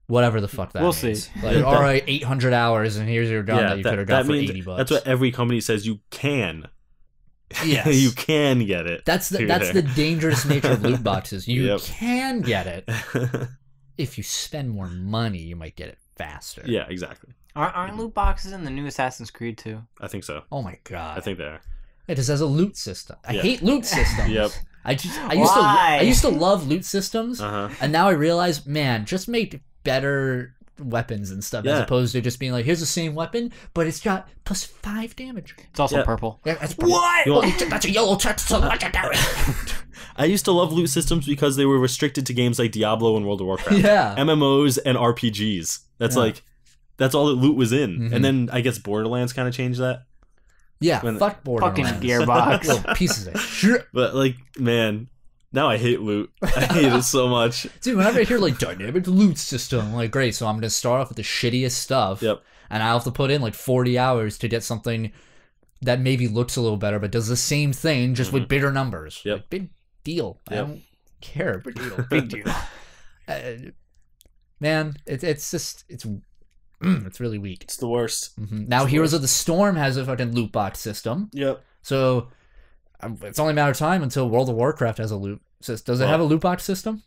Whatever the fuck that means. We'll see. Like, all right, 800 hours, and here's your gun that you could have got for $80. That's what every company says you can. Yes. You can get it. That's the dangerous nature of loot boxes. You can get it. If you spend more money, you might get it faster. Yeah, exactly. Aren't loot boxes in the new Assassin's Creed too? I think so. Oh my god. I think they are. It just has a loot system. I hate loot systems. I used to love loot systems, and now I realize, man, just make better weapons and stuff as opposed to just being like, here's the same weapon, but it's got plus 5 damage. It's also purple. Yeah, that's purple. What? That's a yellow text. So legendary. I used to love loot systems because they were restricted to games like Diablo and World of Warcraft. Yeah. MMOs and RPGs. That's like, that's all that loot was in. And then I guess Borderlands kind of changed that. Yeah, fuck Borderlands. Fucking Gearbox. Little pieces of shit. But like, man, now I hate loot. I hate it so much. Dude, whenever I hear like dynamic loot system, I'm like, great, so I'm gonna start off with the shittiest stuff. And I'll have to put in like 40 hours to get something that maybe looks a little better, but does the same thing just with bigger numbers. Like, big deal. I don't care. Big deal. Big deal. Man, it's really weak. It's the worst. Now Heroes of the Storm has a fucking loot box system. So it's only a matter of time until World of Warcraft has a loot system. Does it have a loot box system?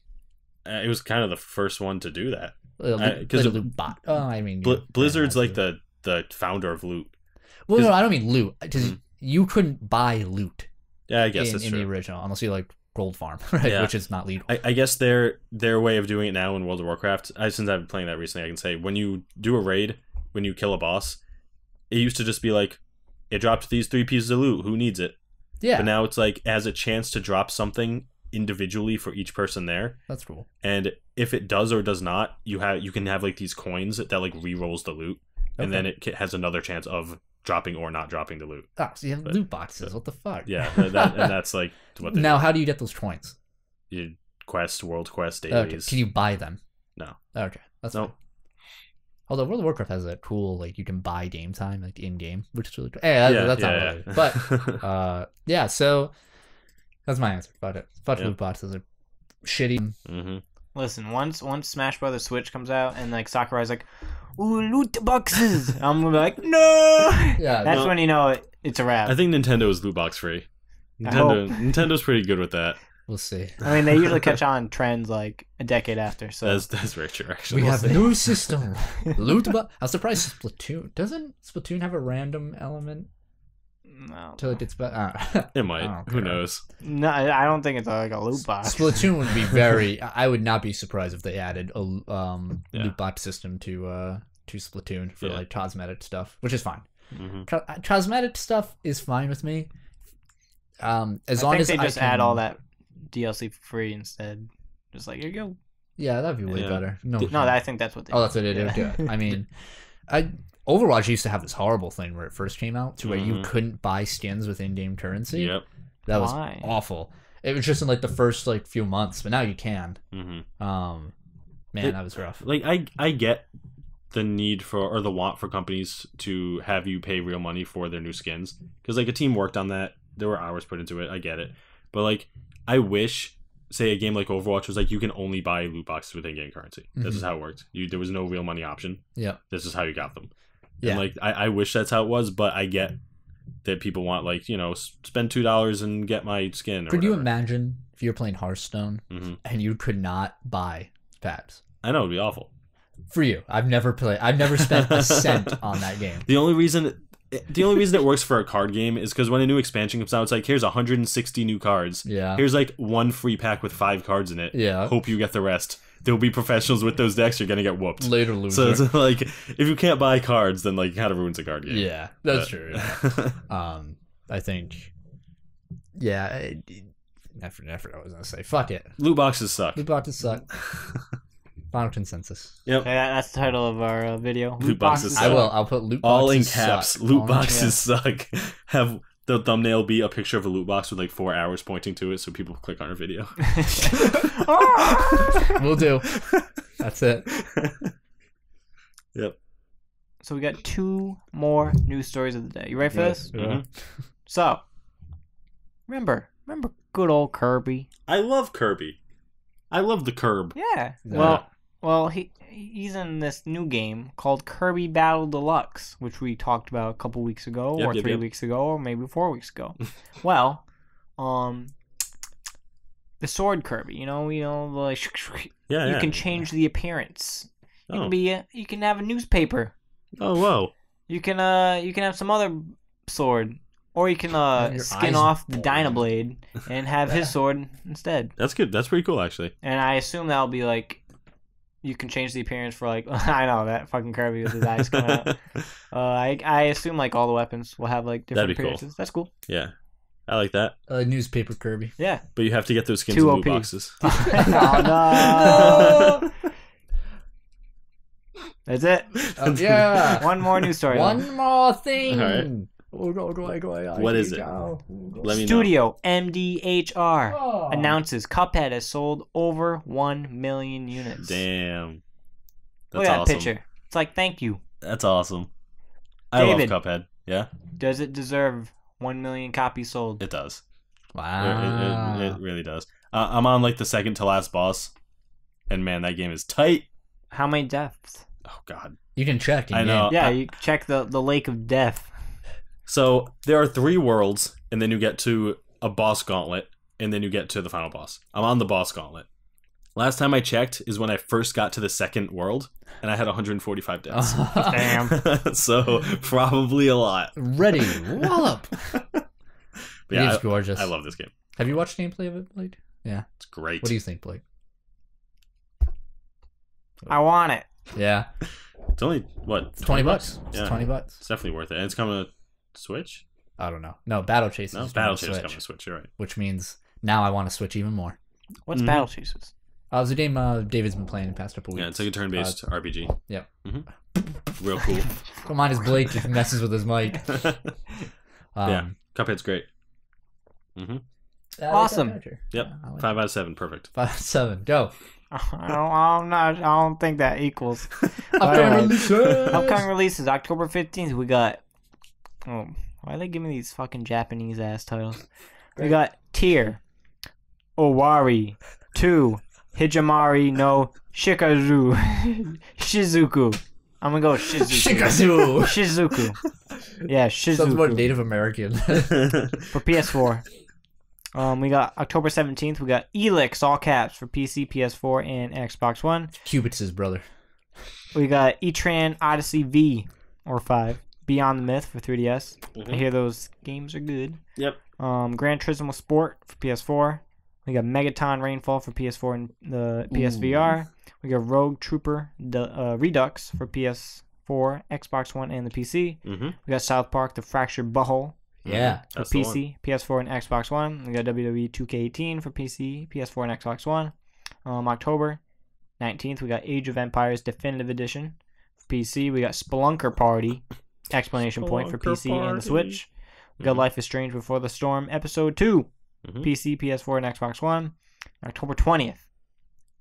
It was kind of the first one to do that. Because loot bot. Oh, I mean, Blizzard's like the founder of loot. Well, no, I don't mean loot. Because you couldn't buy loot Yeah, I guess that's in true. the original, unless you like Gold Farm, right? Yeah. Which is not legal. I guess their way of doing it now in World of Warcraft, since I've been playing that recently, I can say when you do a raid, when you kill a boss, it used to just be like, it dropped these 3 pieces of loot. Who needs it? Yeah, But now it's like it has a chance to drop something individually for each person there. that's cool. And if it does or does not, you can have like these coins that like re-rolls the loot, and then it has another chance of dropping or not dropping the loot. Oh, so you have loot boxes. What the fuck? Yeah, and that's like what they Now, do. how do you get those coins? You quest, world quest, Okay, dailies. can you buy them? No. Okay, that's No. fine. Although World of Warcraft has a cool, like, you can buy game time, like, in-game, which is really cool. Hey, that's not related. But, yeah, so that's my answer. Fuck it. Fuck loot boxes are shitty. Mm-hmm. Listen, once Smash Brothers Switch comes out and like Sakurai's like, "Ooh, loot boxes," I'm gonna be like, "No!" Yeah, That's when you know it's a wrap. I think Nintendo is loot box free. Nintendo's pretty good with that. we'll see. I mean, they usually catch on trends like a decade after. So That's very true, actually. We have a new system. Loot box. I'm surprised Splatoon doesn't Splatoon have a random element no, till it gets better. It might. I don't Who care. knows? no, I don't think it's like a loot box. Splatoon would be very. I would not be surprised if they added a Yeah. loot box system to Splatoon for Yeah. like cosmetic stuff, which is fine. Mm-hmm. Cosmetic stuff is fine with me. As I long think as they I just can, add all that DLC for free instead. Just like, here you go. Yeah, that'd be way Yeah. better. No, I think that's what they Oh, that's what they do. Yeah. Yeah. I mean, Overwatch used to have this horrible thing where it first came out to where you Mhm. couldn't buy skins with in-game currency. Yep. That was Why? awful. It was just in like the first like few months, but now you can. Mm-hmm. Man, It- that was rough. Like I get the need for or the want for companies to have you pay real money for their new skins because like a team worked on that. There were hours put into it. I get it, but like I wish, say a game like Overwatch was like you can only buy loot boxes with in-game currency. This is how it worked. There was no real money option. Yeah. This is how you got them. Yeah. And like I wish that's how it was, but I get that people want like spend $2 and get my skin. Or Could you whatever. imagine if you're playing Hearthstone Mhm. and you could not buy packs? I know it'd be awful. For you, I've never spent a cent on that game. The only reason it works for a card game is because when a new expansion comes out, it's like here's 160 new cards. Yeah. Here's like one free pack with 5 cards in it. Yeah. Hope you get the rest. There'll be professionals with those decks. You're gonna get whooped. Later loser. So it's like if you can't buy cards, then like it kind of ruins the card game. Yeah, that's But- true. Yeah. I think. Yeah. I forgot what I was gonna say. Fuck it. Loot boxes suck. Loot boxes suck. Final consensus. Yep. Yeah, that's the title of our video. Loot boxes I suck. will. I'll put loot boxes. All in caps. suck. Loot All in boxes suck. Have the thumbnail be a picture of a loot box with like 4 arrows pointing to it, so people click on our video. caps. We'll do. That's it. Yep. So we got 2 more news stories of the day. You ready for this? Mhm. So, remember good old Kirby? I love Kirby. I love the curb. Yeah. Yeah. Well, he's in this new game called Kirby Battle Deluxe, which we talked about a couple weeks ago, Yep, or yep, 3 yep. weeks ago, or maybe 4 weeks ago. Well, the sword Kirby, like Yeah, you yeah. can change the appearance. You Oh. can you can have a newspaper. Oh, whoa. You can have some other sword, or you can Your skin eyes off the bulge. Dynablade and have his sword instead. That's good. That's pretty cool, actually. And I assume that'll be like, you can change the appearance for like I know that fucking Kirby with his eyes coming out. I assume like all the weapons will have like different That'd be cool. appearances. That's cool. Yeah. I like that. Newspaper Kirby. Yeah. But you have to get those skins Too in loot OP. boxes. Oh no! That's it. Yeah. One more news story. One more thing. All right. What is it? Let me know. Studio MDHR Oh. announces Cuphead has sold over 1 million units. Damn. That's Look at that awesome. picture. It's like, thank you. That's awesome. I David. love Cuphead. Yeah, Does it deserve 1 million copies sold? it does. Wow. It really does. I'm on like the second to last boss, and man, that game is tight. How many deaths? Oh God. You can check. I know. Yeah, you check the Lake of Death. So there are 3 worlds, and then you get to a boss gauntlet, and then you get to the final boss. I'm on the boss gauntlet. Last time I checked is when I first got to the second world, and I had 145 deaths. Damn. So probably a lot. Ready. Wallop. But It's gorgeous. I love this game. Have you watched gameplay of it, Blake? Yeah. It's great. What do you think, Blake? I want it. Yeah. It's only, what? It's $20. Yeah. It's $20. It's definitely worth it. And it's coming to Switch? I don't know. No, Battle Chasers. No, is Battle coming to Chasers Switch, coming to Switch. You're right. which means now I want to Switch even more. What's Battle Chasers? It was a game David's been playing the past couple weeks. Yeah, it's like a turn-based RPG. Yep. Mm-hmm. Real cool. Don't mind his Blake if he messes with his mic. Yeah, Cuphead's great. Mm-hmm. Awesome. Yep, 5 out of 7, perfect. 5 out of 7. Go. I don't think that equals. Upcoming releases. Upcoming releases, October 15th, we got... Oh, why are they giving me these fucking Japanese-ass titles? We got Tier, Owari, 2, Hijamari no Shizuku. I'm gonna go Shizuku. Shizuku. Yeah, Shizuku. Sounds more Native American. For PS4. We got October 17th, we got Elix, all caps, for PC, PS4, and Xbox One. Cubits' brother. We got Etran Odyssey V, or 5, Beyond the Myth for 3DS. I hear those games are good. Yep. Gran Turismo Sport for PS4. We got Megaton Rainfall for PS4 and the PSVR. We got Rogue Trooper Redux for PS4, Xbox One, and the PC. We got South Park: The Fractured Butthole. Yeah. For PC, PS4, and Xbox One. We got WWE 2K18 for PC, PS4, and Xbox One. October 19th, we got Age of Empires Definitive Edition for PC. We got Spelunker Party, exclamation point, for PC and the Switch. We got Life is Strange Before the Storm Episode 2, PC, PS4, and Xbox One. October 20th,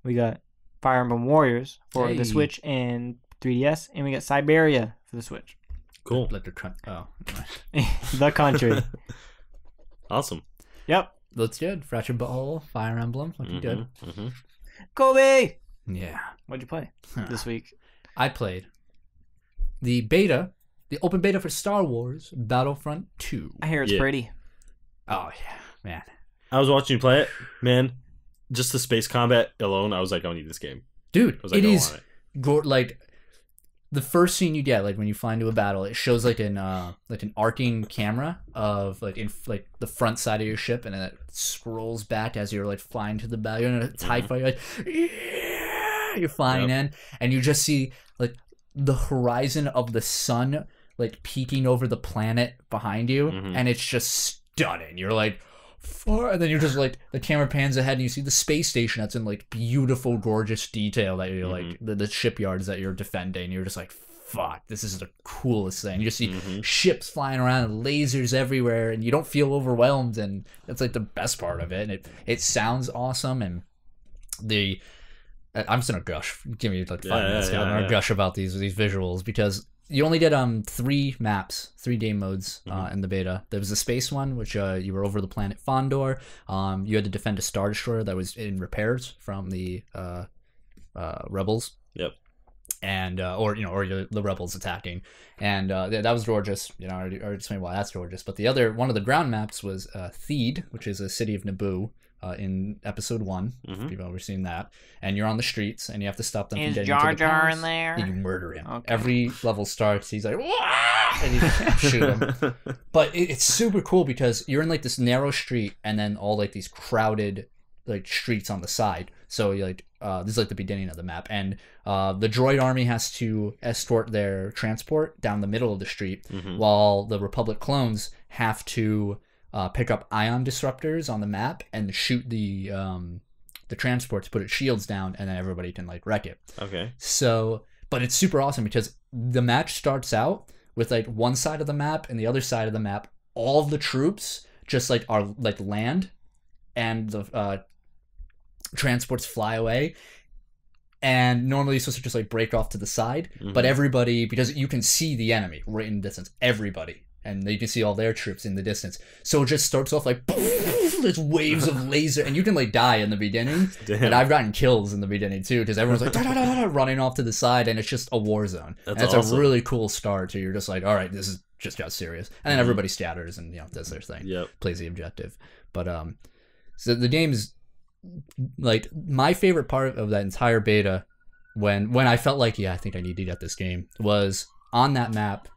we got Fire Emblem Warriors for the Switch and 3DS. And we got Siberia for the Switch. Cool. Like the The country. Awesome. Yep. That's good. Fractured Butthole, Fire Emblem, looking good. Kobe! Yeah. What'd you play this week? I played the open beta for Star Wars Battlefront 2. I hear it's pretty. Oh, yeah, man. I was watching you play it. Man, just the space combat alone, I was like, I need this game. Dude, I was like, it is like the first scene you get, like when you fly into a battle, it shows like an arcing camera of like the front side of your ship, and then it scrolls back as you're like flying to the battle. You're in a TIE fighter, like, yeah, you're flying in, and you just see like the horizon of the sun like peeking over the planet behind you, and it's just stunning. You're like, far, and then you're just like, the camera pans ahead and you see the space station that's in like beautiful, gorgeous detail that you're like the shipyards that you're defending. You're just like, fuck, this is the coolest thing. You just see ships flying around and lasers everywhere, and you don't feel overwhelmed, and that's like the best part of it. And it sounds awesome, and I'm just gonna gush. Give me like 5 minutes. I'm gonna gush about these visuals, because you only did 3 maps, 3 game modes in the beta. There was the space one, which you were over the planet Fondor. You had to defend a Star Destroyer that was in repairs from the rebels. Yep. And the rebels attacking, and that was gorgeous. I already explained why that's gorgeous. But one of the ground maps was Theed, which is a city of Naboo. In episode 1, if you've ever seen that, and you're on the streets and you have to stop them from getting Jar into the Jar palace, in there? and you murder him. Okay. Every level starts, he's like, wah! And you just shoot him. But it's super cool because you're in like this narrow street, and then all like these crowded like streets on the side. So you're like, this is like the beginning of the map, and the droid army has to escort their transport down the middle of the street, while the Republic clones have to pick up ion disruptors on the map and shoot the transport to put its shields down, and then everybody can like wreck it. Okay. So, but it's super awesome because the match starts out with like one side of the map and the other side of the map. All of the troops just like are like land, and the transports fly away. And normally you're supposed to just like break off to the side, but everybody, because you can see the enemy right in the distance, everybody. And you can see all their troops in the distance. So it just starts off like, there's waves of laser. And you can like die in the beginning. Damn. And I've gotten kills in the beginning too, because everyone's like running off to the side, and it's just a war zone. That's and it's awesome. A really cool start too. You're just like, all right, this is just got serious. And then everybody scatters and does their thing. Yep. Plays the objective. But so the game is like my favorite part of that entire beta, when I felt like, I think I need to get this game, was on that map.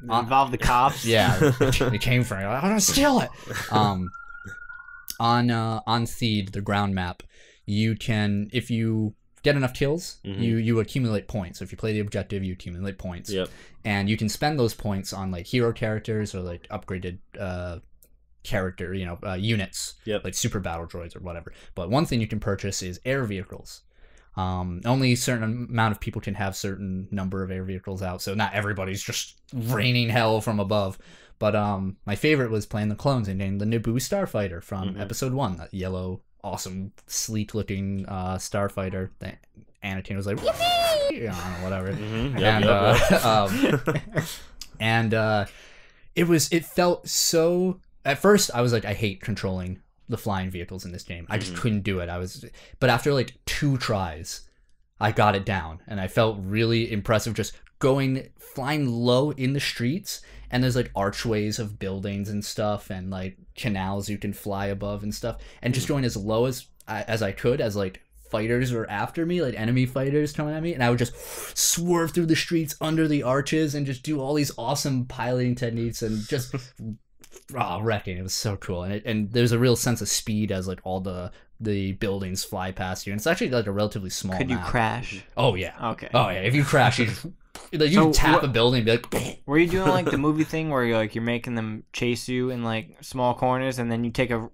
Involve the cops. Yeah, it came from. I'm gonna steal it. On Theed, the ground map, you can, if you get enough kills, you accumulate points. So if you play the objective, you accumulate points. Yep. And you can spend those points on like hero characters or like upgraded character, units, like super battle droids or whatever. But one thing you can purchase is air vehicles. Only a certain amount of people can have certain number of air vehicles out, so not everybody's just raining hell from above. But my favorite was playing the clones and getting the Naboo starfighter from episode 1, that yellow, awesome, sleek-looking starfighter that Anakin was like, "Yippee!" Whatever. It felt so. At first, I was like, I hate controlling the flying vehicles in this game. I just couldn't do it. But after like 2 tries, I got it down, and I felt really impressive just flying low in the streets, and there's like archways of buildings and stuff, and like canals you can fly above and stuff, and just going as low as I could as like fighters were after me, like enemy fighters coming at me, and I would just swerve through the streets under the arches and just do all these awesome piloting techniques and just wrecking. It was so cool, and there's a real sense of speed as like all the buildings fly past you, and it's actually like a relatively small Could you map. crash? Oh yeah. Okay. Oh yeah. If you crash, you tap a building and be like. Were you doing like the movie thing where you're making them chase you in like small corners, and then you take a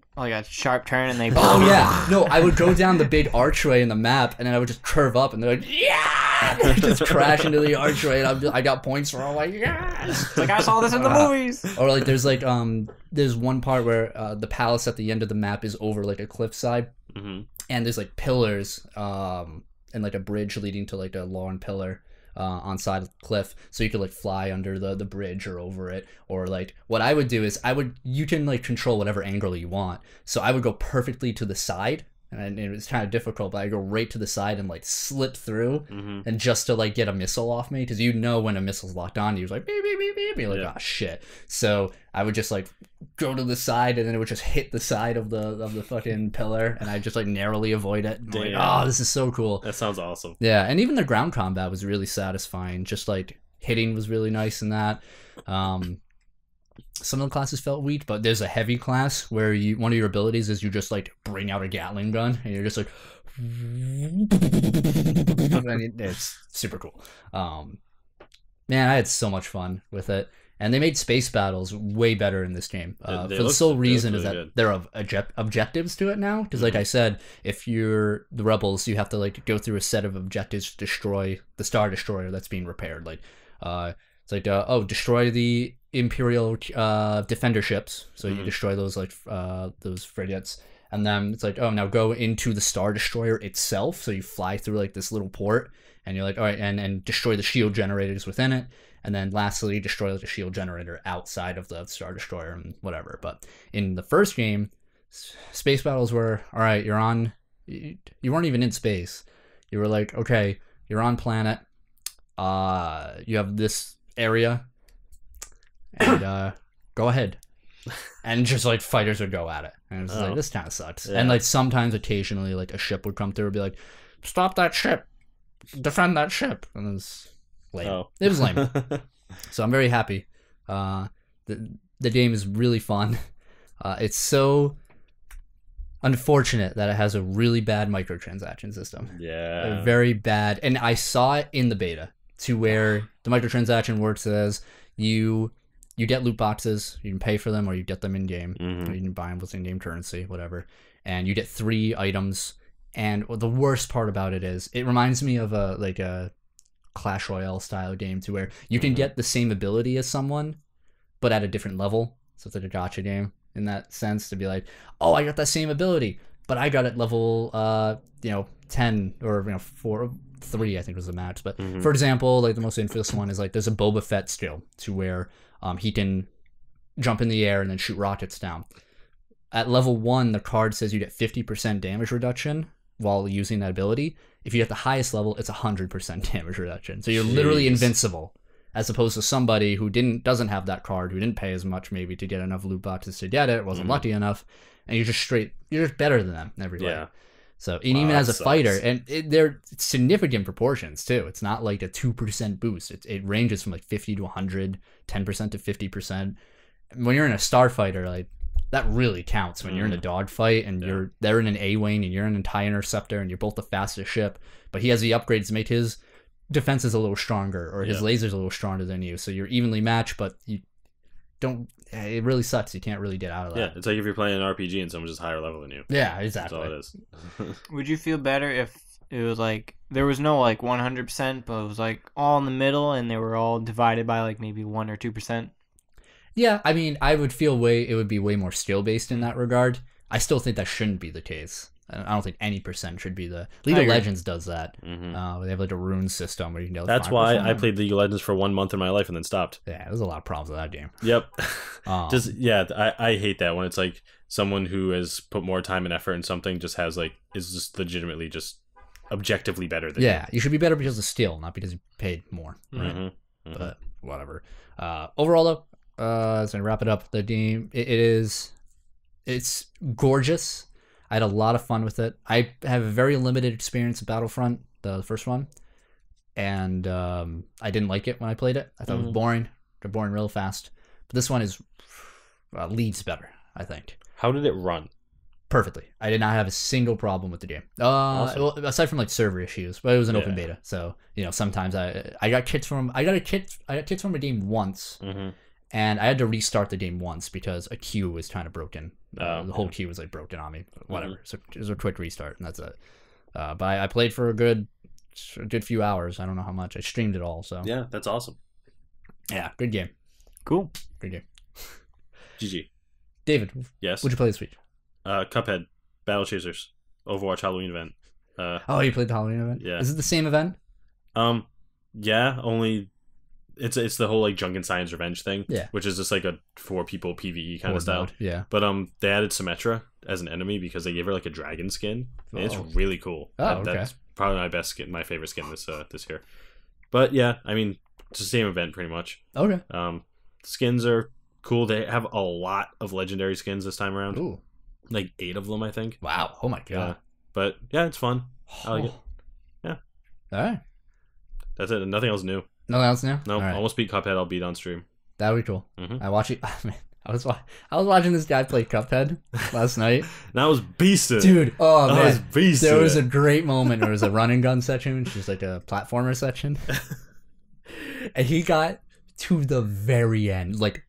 sharp turn and they? Oh yeah. No, I would go down the big archway in the map, and then I would just curve up, and they're like, yeah, and just crash into the archway, and I got points for all. Like, yes. Like I saw this in the movies. Or like there's one part where the palace at the end of the map is over like a cliffside, and there's like pillars and like a bridge leading to like a long pillar on side of the cliff, so you could like fly under the bridge or over it. Or like what I would do is you can like control whatever angle you want, so I would go perfectly to the side, and it was kind of difficult, but I go right to the side and like slip through, and just to like get a missile off me, because when a missile's locked on, you like beep beep beep beep, you're like, oh shit. So I would just like go to the side, and then it would just hit the side of the fucking pillar, and I just like narrowly avoid it. Like, oh, this is so cool. That sounds awesome. Yeah, and even the ground combat was really satisfying. Just like hitting was really nice in that. Some of the classes felt weak, but there's a heavy class where one of your abilities is you just like bring out a Gatling gun, and you're just like, it's super cool. Man, I had so much fun with it. And they made space battles way better in this game. For the sole reason is that there are objectives to it now. Because like I said, if you're the rebels, you have to like go through a set of objectives to destroy the Star Destroyer that's being repaired. Like, it's like, destroy the Imperial defender ships. So you destroy those those frigates. And then it's like, now go into the Star Destroyer itself. So you fly through like this little port, and you're like, all right, and destroy the shield generators within it. And then lastly, destroy like a shield generator outside of the Star Destroyer and whatever. But in the first game, space battles were, all right, you weren't even in space. You were like, okay, you're on planet. You have this area, and go ahead. And just like fighters would go at it. And it was like, this kind of sucks. Yeah. And like sometimes occasionally like a ship would come through and be like, stop that ship. Defend that ship. And it was lame. It was lame. So I'm very happy. The game is really fun. It's so unfortunate that it has a really bad microtransaction system. Yeah. Very bad. And I saw it in the beta to where the microtransaction works as you get loot boxes, you can pay for them, or you get them in game. Or you can buy them with in-game currency, whatever. And you get 3 items. And the worst part about it is, it reminds me of a Clash Royale style game, to where you can get the same ability as someone, but at a different level. So it's like a gacha game in that sense, to be like, oh, I got that same ability, but I got it level 10 or 3, I think was the max. But for example, like the most infamous one is like there's a Boba Fett skill to where he can jump in the air and then shoot rockets down. At level 1, the card says you get 50% damage reduction while using that ability. If you get the highest level, it's 100% damage reduction. So you're literally invincible, as opposed to somebody who doesn't have that card, who didn't pay as much maybe to get enough loot boxes to get it, wasn't lucky enough, and you're just better than them every way. Yeah. So, and even that as a sucks. fighter, and they're significant proportions too. It's not like a 2% boost. It ranges from like 50 to 100, 10% to 50%. When you're in a starfighter, like that really counts. When you're in a dogfight and they're in an A-wing and you're in an TIE interceptor and you're both the fastest ship, but he has the upgrades to make his defense is a little stronger or his laser's a little stronger than you, so you're evenly matched, but you don't. It really sucks. You can't really get out of that. Yeah, it's like if you're playing an RPG and someone's just higher level than you. Yeah, exactly. That's all it is. Would you feel better if it was like there was no like 100%, but it was like all in the middle and they were all divided by like maybe 1 or 2%? Yeah, I mean, I would feel it would be way more skill based in that regard. I still think that shouldn't be the case. I don't think any percent should be the League of Legends does that. Mm-hmm. They have like a rune system where you can get. That's why I played League of Legends for 1 month in my life and then stopped. Yeah, there's a lot of problems with that game. Yep. I hate that when it's like someone who has put more time and effort in something is just legitimately just objectively better than you. You should be better because of skill, not because you paid more. Right? Mm-hmm. But whatever. Overall though, so to wrap it up, the game it's gorgeous. I had a lot of fun with it. I have a very limited experience with Battlefront, the first one, and I didn't like it when I played it. I thought it was boring. They're boring real fast. But this one is leads better, I think. How did it run? Perfectly. I did not have a single problem with the game. Awesome. Well, aside from like server issues, but it was an open beta, so sometimes I got kits from a game once. Mm-hmm. And I had to restart the game once because a queue was kind of broken. The whole queue was like broken on me. Whatever. So it was a quick restart, and that's it. But I played for a good few hours. I don't know how much. I streamed it all. So Yeah, that's awesome. yeah, good game. Cool. Good game. GG. David, Yes. what'd you play this week? Cuphead, Battle Chasers, Overwatch Halloween event. You played the Halloween event? Yeah. Is it the same event? Yeah, only it's the whole like Junkin Science Revenge thing. Yeah. Which is just like a 4 people PvE kind of style. Mode, yeah. But they added Symmetra as an enemy because they gave her like a dragon skin. And it's really cool. Okay. That's probably my favorite skin this year. But yeah, I mean, it's the same event pretty much. Okay. Skins are cool. They have a lot of legendary skins this time around. Ooh. Like 8 of them, I think. Wow. Oh my god. But yeah, it's fun. I like it. Yeah. All right. That's it. Nothing else new. Nothing else now? No, All right. almost beat Cuphead. I'll beat on stream. That would be cool. Mhm. I watch it. Man, I was watching this guy play Cuphead last night. That was beasted. Dude, oh That man. was beasted. There was a great moment where it was a run and gun section, which is like a platformer section. And he got to the very end. Like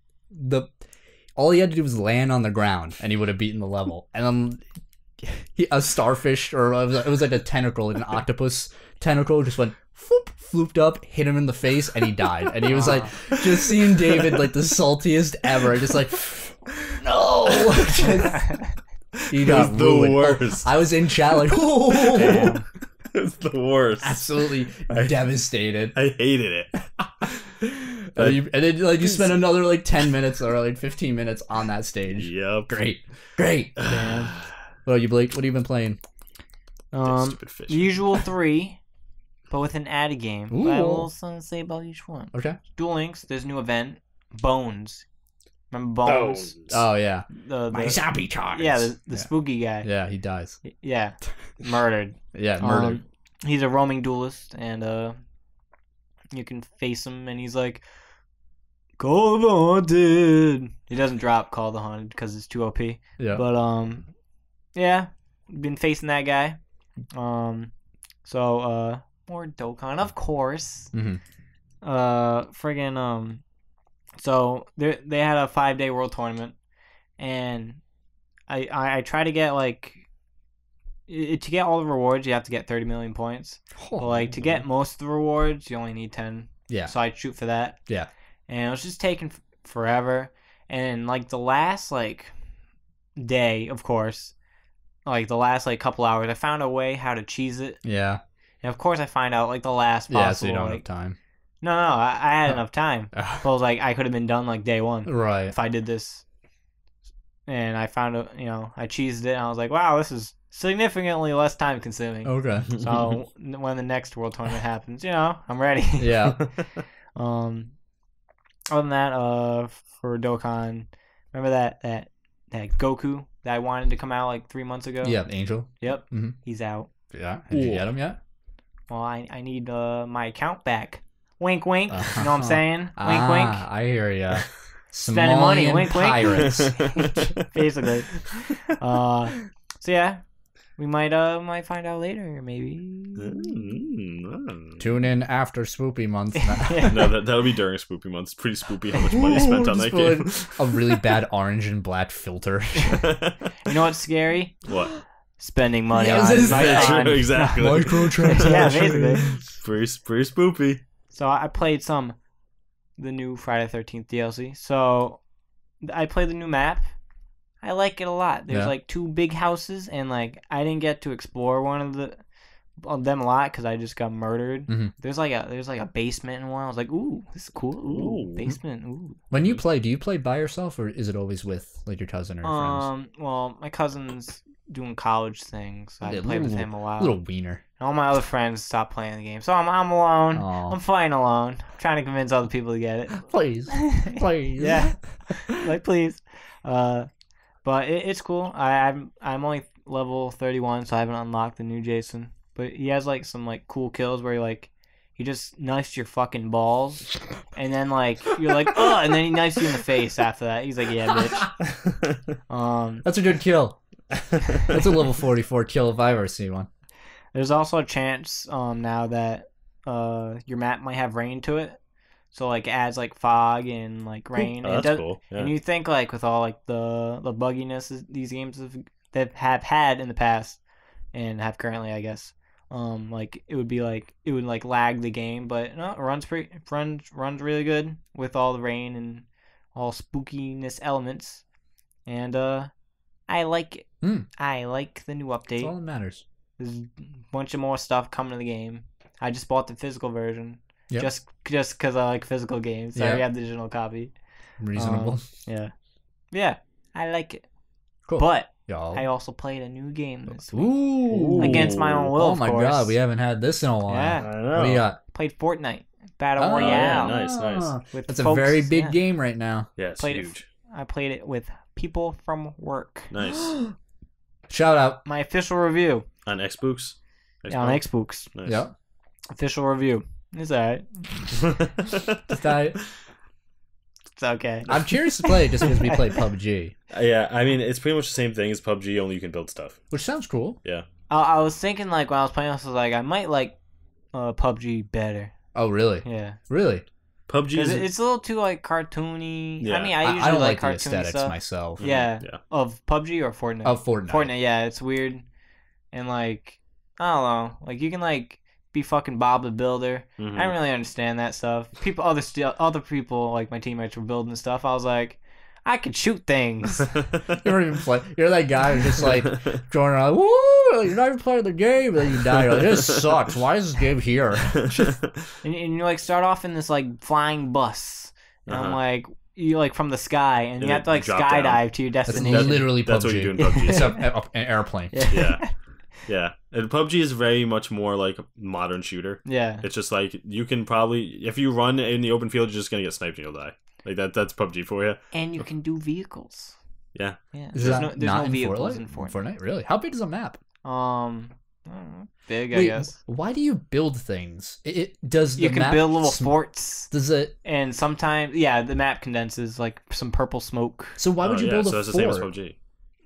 all he had to do was land on the ground and he would have beaten the level. And a starfish, or it was like a tentacle, like an octopus tentacle, just went flooped up, hit him in the face, and he died. And he was like, just seeing David like the saltiest ever, just like, no. He got the ruined. worst. I was in chat like, oh, It's the worst. absolutely devastated. I hated it. And then like you spent another like 10 minutes or like 15 minutes on that stage. Yep. Great. Damn. Well, you Blake, what have you been playing? Stupid fish. The usual 3, but with an added game. But I will something to say about each one. Okay. Duel Links, there's a new event. Bones. Remember Bones? Oh yeah. The zombie charge. Yeah, the spooky guy. Yeah, he dies. Yeah. Murdered. Yeah, murdered. He's a roaming duelist, and you can face him, and he's like, Call of the Haunted. He doesn't drop Call of the Haunted because it's too OP. Yeah. But yeah, been facing that guy. So more Dokkan, of course. Mm-hmm. So they had a 5-day world tournament, and I try to get to get all the rewards, you have to get 30 million points. But to get most of the rewards, you only need 10. Yeah. So I'd shoot for that. Yeah. And it was just taking forever. And the last day, of course, the last couple hours, I found a way how to cheese it. Yeah. And of course I find out the last possible. Yeah, so you don't have time. No, I had enough time. But it was I could have been done day 1. Right. If I did this. And I found out, I cheesed it, and I was like, wow, this is significantly less time consuming. Okay. So when the next world tournament happens, I'm ready. Yeah. Other than that, for Dokkan, remember that Goku, that I wanted to come out like 3 months ago. Yeah, Angel. Yep. Mhm. He's out. Yeah. Did you get him yet? Well, I need my account back. Wink, wink. You know what I'm saying? Wink, wink. I hear ya. Spending money. Somalian Wink, wink. pirates. Basically. So yeah, we might find out later, maybe. Tune in after Spoopy month. No, that'll be during Spoopy month. It's pretty spoopy how much money is spent on that game. A really bad orange and black filter. You know what's scary? What? Spending money Yes, on, it's on exactly. Microtransactions. Yeah, basically. Pretty spoopy. So I played the new Friday 13th DLC. So I played the new map. I like it a lot. There's like 2 big houses, and like I didn't get to explore one of them a lot because I just got murdered. Mhm. There's like a basement in one. I was like, ooh, this is cool. Ooh, basement. Ooh. When you play, do you play by yourself or is it always with like your cousin or your friends? Well, my cousin's doing college things. So I played with him a while. Little wiener. And all my other friends stopped playing the game, so I'm alone. Aw. I'm flying alone. I'm trying to convince other people to get it. Please, please. Yeah, like please. But it's cool. I'm only level 31, so I haven't unlocked the new Jason. But he has like some like cool kills where he just knifes your fucking balls, and then like you're like, oh, and then he knifes you in the face after that. He's like, yeah, bitch. That's a good kill. That's a level 44 kill if I ever see one. There's also a chance now that your map might have rain to it. So like it adds like fog and like rain. Oh, that's cool. Yeah. And you think like with all like the bugginess these games have had in the past and have currently, I guess, like it would lag the game, but no, it runs really good with all the rain and all spookiness elements, and I like it. I like the new update. That's all that matters. There's a bunch of more stuff coming to the game. I just bought the physical version. Yep. Just because I like physical games. So I already have the digital copy. Reasonable. Yeah, I like it. Cool. But Y'all. I also played a new game this week. Ooh. Against my own will, Oh of my course. god, we haven't had this in a while. Yeah. I know. What do you got? Played Fortnite Battle Oh, Royale. yeah, nice. With That's a folks, very big yeah. game right now. Yeah, it's Played it. huge. I played it with people from work. Nice. Shout out. My official review On Xbox? on Xbox. Nice. Yep. Official review. It's alright. It's okay. I'm curious to play it just because we played PUBG, Yeah, I mean, it's pretty much the same thing as PUBG, only you can build stuff. which sounds cool. Yeah. I was thinking like when I was playing, I was like, I might like PUBG better. Oh, really? Yeah. Really? PUBG 'Cause is... it's a little too like cartoony. Yeah. I mean, I usually I don't like the cartoony aesthetics stuff. myself. Yeah. Yeah. Of PUBG or Fortnite? Of Fortnite. Fortnite, yeah, it's weird. And like, I don't know, like you can like be fucking Bob the Builder. Mhm. I don't really understand that stuff. Other people, like my teammates were building stuff. I was like, I could shoot things. You don't even play. You're that guy who's just like going around. Woo! You're not even playing the game, and then you die. You're like, this sucks. Why is this game here? and you like start off in this like flying bus, and I'm like, you like from the sky, and you And have to like drop down. skydive to your That's destination. literally PUBG. That's what you do in PUBG. Except an airplane. Yeah. Yeah. And PUBG is very much more like a modern shooter. Yeah. It's just like, you can probably, if you run in the open field, you're just going to get sniped and you'll die. Like that's PUBG for you. And you can do vehicles. Yeah. Yeah. Is There's that no not in vehicles Fortnite? in Fortnite. Fortnite? Really? How big is a map? I don't know. Big, I Wait, guess. why do you build things? It does. You the can map build little forts, Does it? and sometimes, yeah, the map condenses like some purple smoke. So why would you build so a that's the same as fort? PUBG.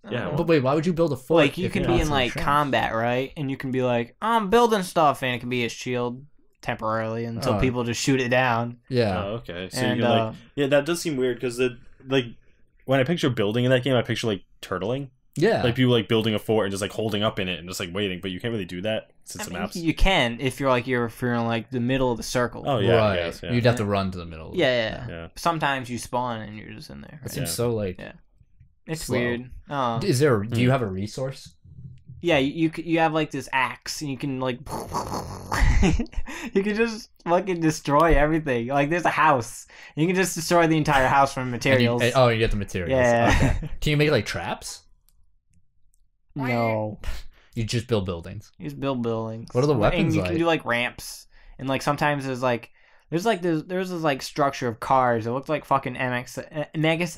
I Yeah, don't know. But wait, why would you build a fort? Like you if can you're be in constantly like shooting? combat, right? And you can be like, I'm building stuff, and it can be a shield temporarily until Oh. people just shoot it down. Yeah. Oh, okay. So And you can like, yeah, that does seem weird because like when I picture building in that game, I picture like turtling, Yeah. like people like building a fort and just like holding up in it and just like waiting, but you can't really do that since the maps. You can if you're in like the middle of the circle. Oh yeah, right. I guess, yeah. You'd have to run to the middle. yeah. Yeah. Sometimes you spawn and you're just in there. That Right? seems so like. Yeah. It's slow. weird. Oh. Is there? Do you have a resource? Yeah, you have like this axe, and you can like you can just fucking destroy everything. Like there's a house, and you can just destroy the entire house from materials. And you get the materials. Yeah. Okay. Can you make like traps? No, You just build buildings. you just build buildings. What are the And weapons you like? can do like ramps, and like sometimes there's like There's this like structure of cars. It looked like fucking Megas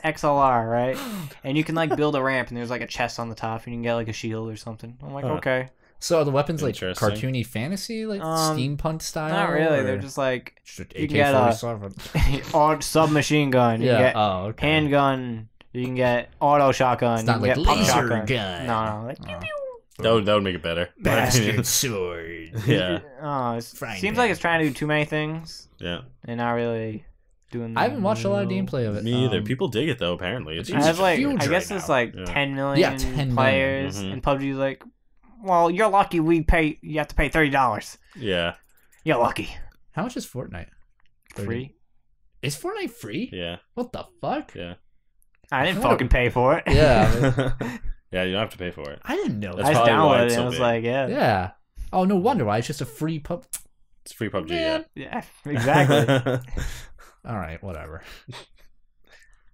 XLR, right? And you can like build a ramp, and there's like a chest on the top, and you can get like a shield or something. I'm like, okay. So are the weapons like cartoony fantasy, like steampunk style? Not really. They're just like you can get a submachine gun. You can get handgun. You can get auto shotgun. It's not you like can get laser shotgun. gun. No, like pew pew. That would make it better. Bastard sword. Yeah. It seems like it's trying to do too many things. Yeah. And not really doing. I haven't watched a lot of gameplay of it. Me either. People dig it though. Apparently, it's like huge I guess right it's now. like 10 million 10 players, million. and PUBG's like, well, you're lucky. You have to pay $30. Yeah. You're lucky. How much is Fortnite? 30? Free. Is Fortnite free? Yeah. What the fuck? Yeah. I didn't fucking pay for it. Yeah. Yeah, you don't have to pay for it. I didn't know That's I that. just probably why downloaded it's it. so And I was big. like, yeah. Yeah. Oh, no wonder why. It's just a free pub. It's free PUBG. Man. Yeah, exactly. All right, whatever.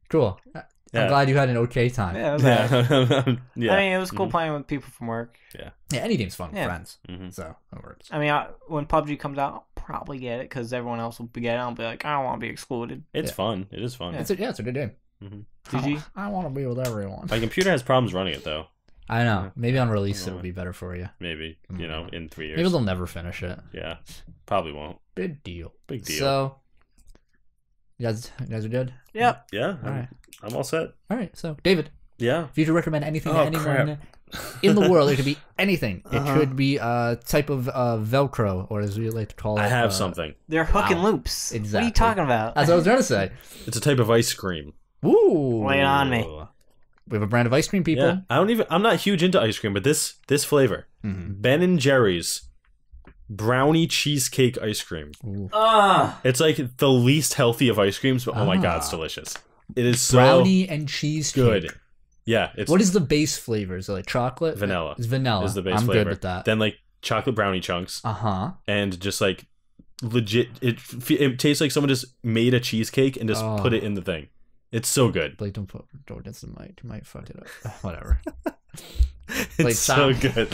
Cool. Yeah. I'm glad you had an okay time. Yeah, it was alright. Yeah. I mean, it was cool playing with people from work. Yeah, any game's fun with Yeah. friends. Mhm. So it works. I mean, when PUBG comes out, I'll probably get it because everyone else will be getting it. I'll be like, I don't want to be excluded. It's Yeah. fun. It is fun. Yeah. It's a good game. Mhm. GG. I want to be with everyone. My computer has problems running it though. I know. Maybe on release it would be better for you. Maybe in 3 years. Maybe they'll never finish it. Yeah. Probably won't. Big deal. Big deal. So, you guys are good? Yep. Yeah. All right. I'm all set. All right. So, David, Yeah. if you could recommend anything to anyone crap. in the world, it could be anything. It Uh-huh. could be a type of Velcro, or as we like to call it. I have something. They're hook and Wow. loops. Exactly. What are you talking about? As I was going to say. It's a type of ice cream. Ooh. Lay it on me. We have a brand of ice cream, people. Yeah. I'm not huge into ice cream, but this flavor. Mhm. Ben and Jerry's brownie cheesecake ice cream. Ooh. It's like the least healthy of ice creams, but oh my god, it's delicious. It is so Brownie and cheesecake. good. Yeah, it's What is the base flavor? Is it like chocolate? Vanilla. It's vanilla. is the base I'm flavor. good with that. Then like chocolate brownie chunks Uh-huh. and just like legit it tastes like someone just made a cheesecake and just put it in the thing. It's so good. Blake, don't against the mic. You might fuck it up. Whatever. It's Like, so stop. good.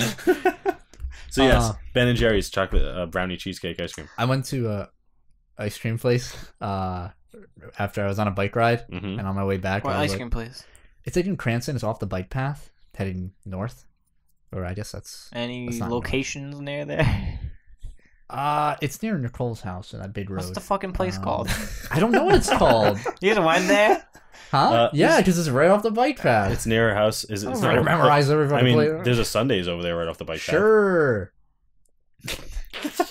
So yes, Ben and Jerry's chocolate brownie cheesecake ice cream. I went to a ice cream place after I was on a bike ride, Mhm. and on my way back, What I was ice like, cream place? it's like in Cranston. It's off the bike path heading north, or I guess that's Any That's not locations near there? it's near Nicole's house in that big road. What's the fucking place called? I don't know what it's called. You guys went there? Huh? Yeah, because it's right off the bike path. It's near her house. Is it? I'm It's gonna not, memorize every I fucking mean, place. there's a Sundays over there right off the bike path. Sure.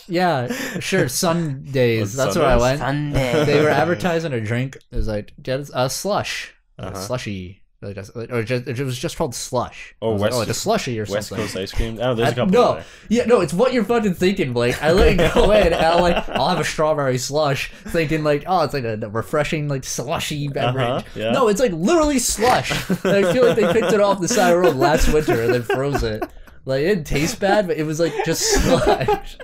Yeah, sure. Sundays. That's where I went. Sunday. They were advertising a drink. It was like get a slush, Uh-huh. slushy, like it was just called slush. Oh, I was like, it's a slushy or West something. Coast ice cream. Oh, there's a couple. No, over there. yeah, no, it's what you're fucking thinking, Blake. I let it go in, and I'll have a strawberry slush, thinking like, oh, it's like a refreshing, like slushy beverage. Yeah. No, it's like literally slush. And I feel like they picked it off the side of the road last winter and then froze it. Like it didn't taste bad, but it was like just slush.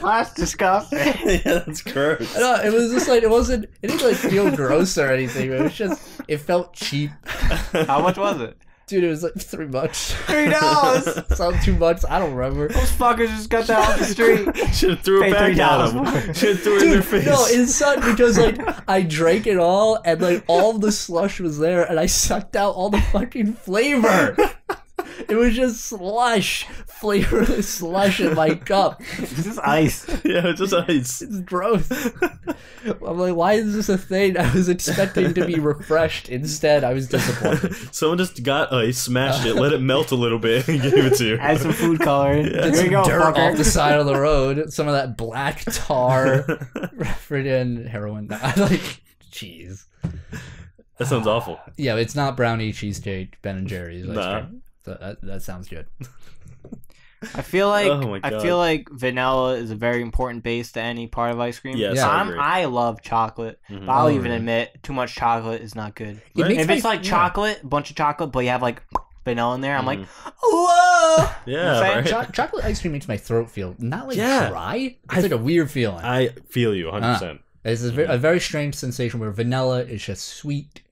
That's disgusting. Yeah, that's gross. No, it was just like it didn't like feel gross or anything. It was just it felt cheap. How much was it? Dude, it was like $3. $3. Sounds too much. I don't remember. Those fuckers just got that off the street. Should have threw it Pay back at $3. him. Should have threw it in their face. No, it sucked because like I drank it all and like all the slush was there and I sucked out all the fucking flavor. It was just slush, flavorless slush in my cup. This is ice. Yeah, it's just ice. It's gross. I'm like, why is this a thing? I was expecting to be refreshed. Instead, I was disappointed. Someone just got ice, smashed it, let it melt a little bit, and gave it to you. Add some food coloring. Yeah. Here you go, Dirt fucker. off the side of the road. Some of that black tar, friggin' heroin. Like, jeez. That sounds awful. Yeah, it's not brownie cheesecake, Ben and Jerry's. Ice Nah. cream. So that sounds good. I feel like Oh my God. I feel like vanilla is a very important base to any part of ice cream. Yes, Yeah. I agree. I love chocolate, Mhm. but I'll Oh, even really? admit too much chocolate is not good. It Right. makes If it's my- like yeah. chocolate, a bunch of chocolate, but you have like vanilla in there, I'm like, Mhm. whoa! Yeah, saying? right? Chocolate ice cream makes my throat feel not like Yeah. dry. It's like a weird feeling. I feel you 100%. It's a very strange sensation where vanilla is just sweet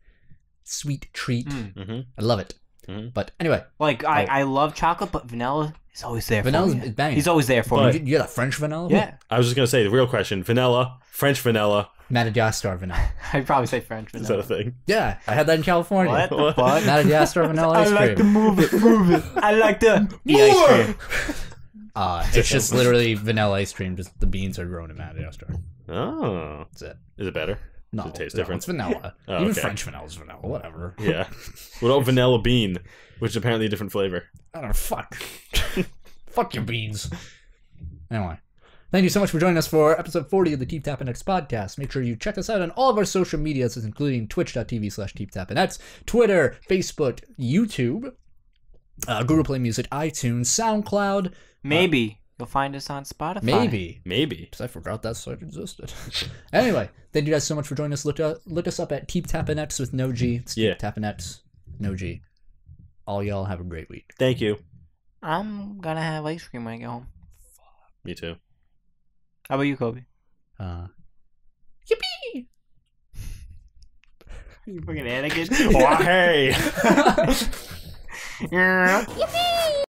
treat. Mm. Mm-hmm. I love it. Mhm. But anyway, Like I love chocolate, but vanilla He's always there Vanilla's for me. banging. He's always there for But- me. You got a French vanilla? Yeah. I was just gonna say the real question: vanilla, French vanilla. Madagascar vanilla. I'd probably say French Is that vanilla. a thing? Yeah, I had that in California. What the What? fuck? Madagascar vanilla ice cream. move it. I like the ice cream. It's just literally vanilla ice cream. Just the beans are grown in Madagascar. Oh, That's it. is it better? No, Does it taste no, different? it's vanilla. Oh, Even okay. French vanilla is vanilla. Whatever. Yeah. What about vanilla bean, which is apparently a different flavor? I don't know. Fuck. Fuck your beans. Anyway. Thank you so much for joining us for episode 40 of the Keep Tappin X podcast. Make sure you check us out on all of our social medias, including twitch.tv/KeepTappinX, Twitter, Facebook, YouTube, Google Play Music, iTunes, SoundCloud. Maybe you'll find us on Spotify. Maybe. Maybe. Because I forgot that site existed. Anyway, thank you guys so much for joining us. Look us up at Keep Tappin X with no G. It's Yeah. Keep Tappin X, no G. All y'all have a great week. Thank you. I'm gonna have ice cream when I get home. Me too. How about you, Kobe? Yippee! You fucking Anakin. Oh, hey. Yippee!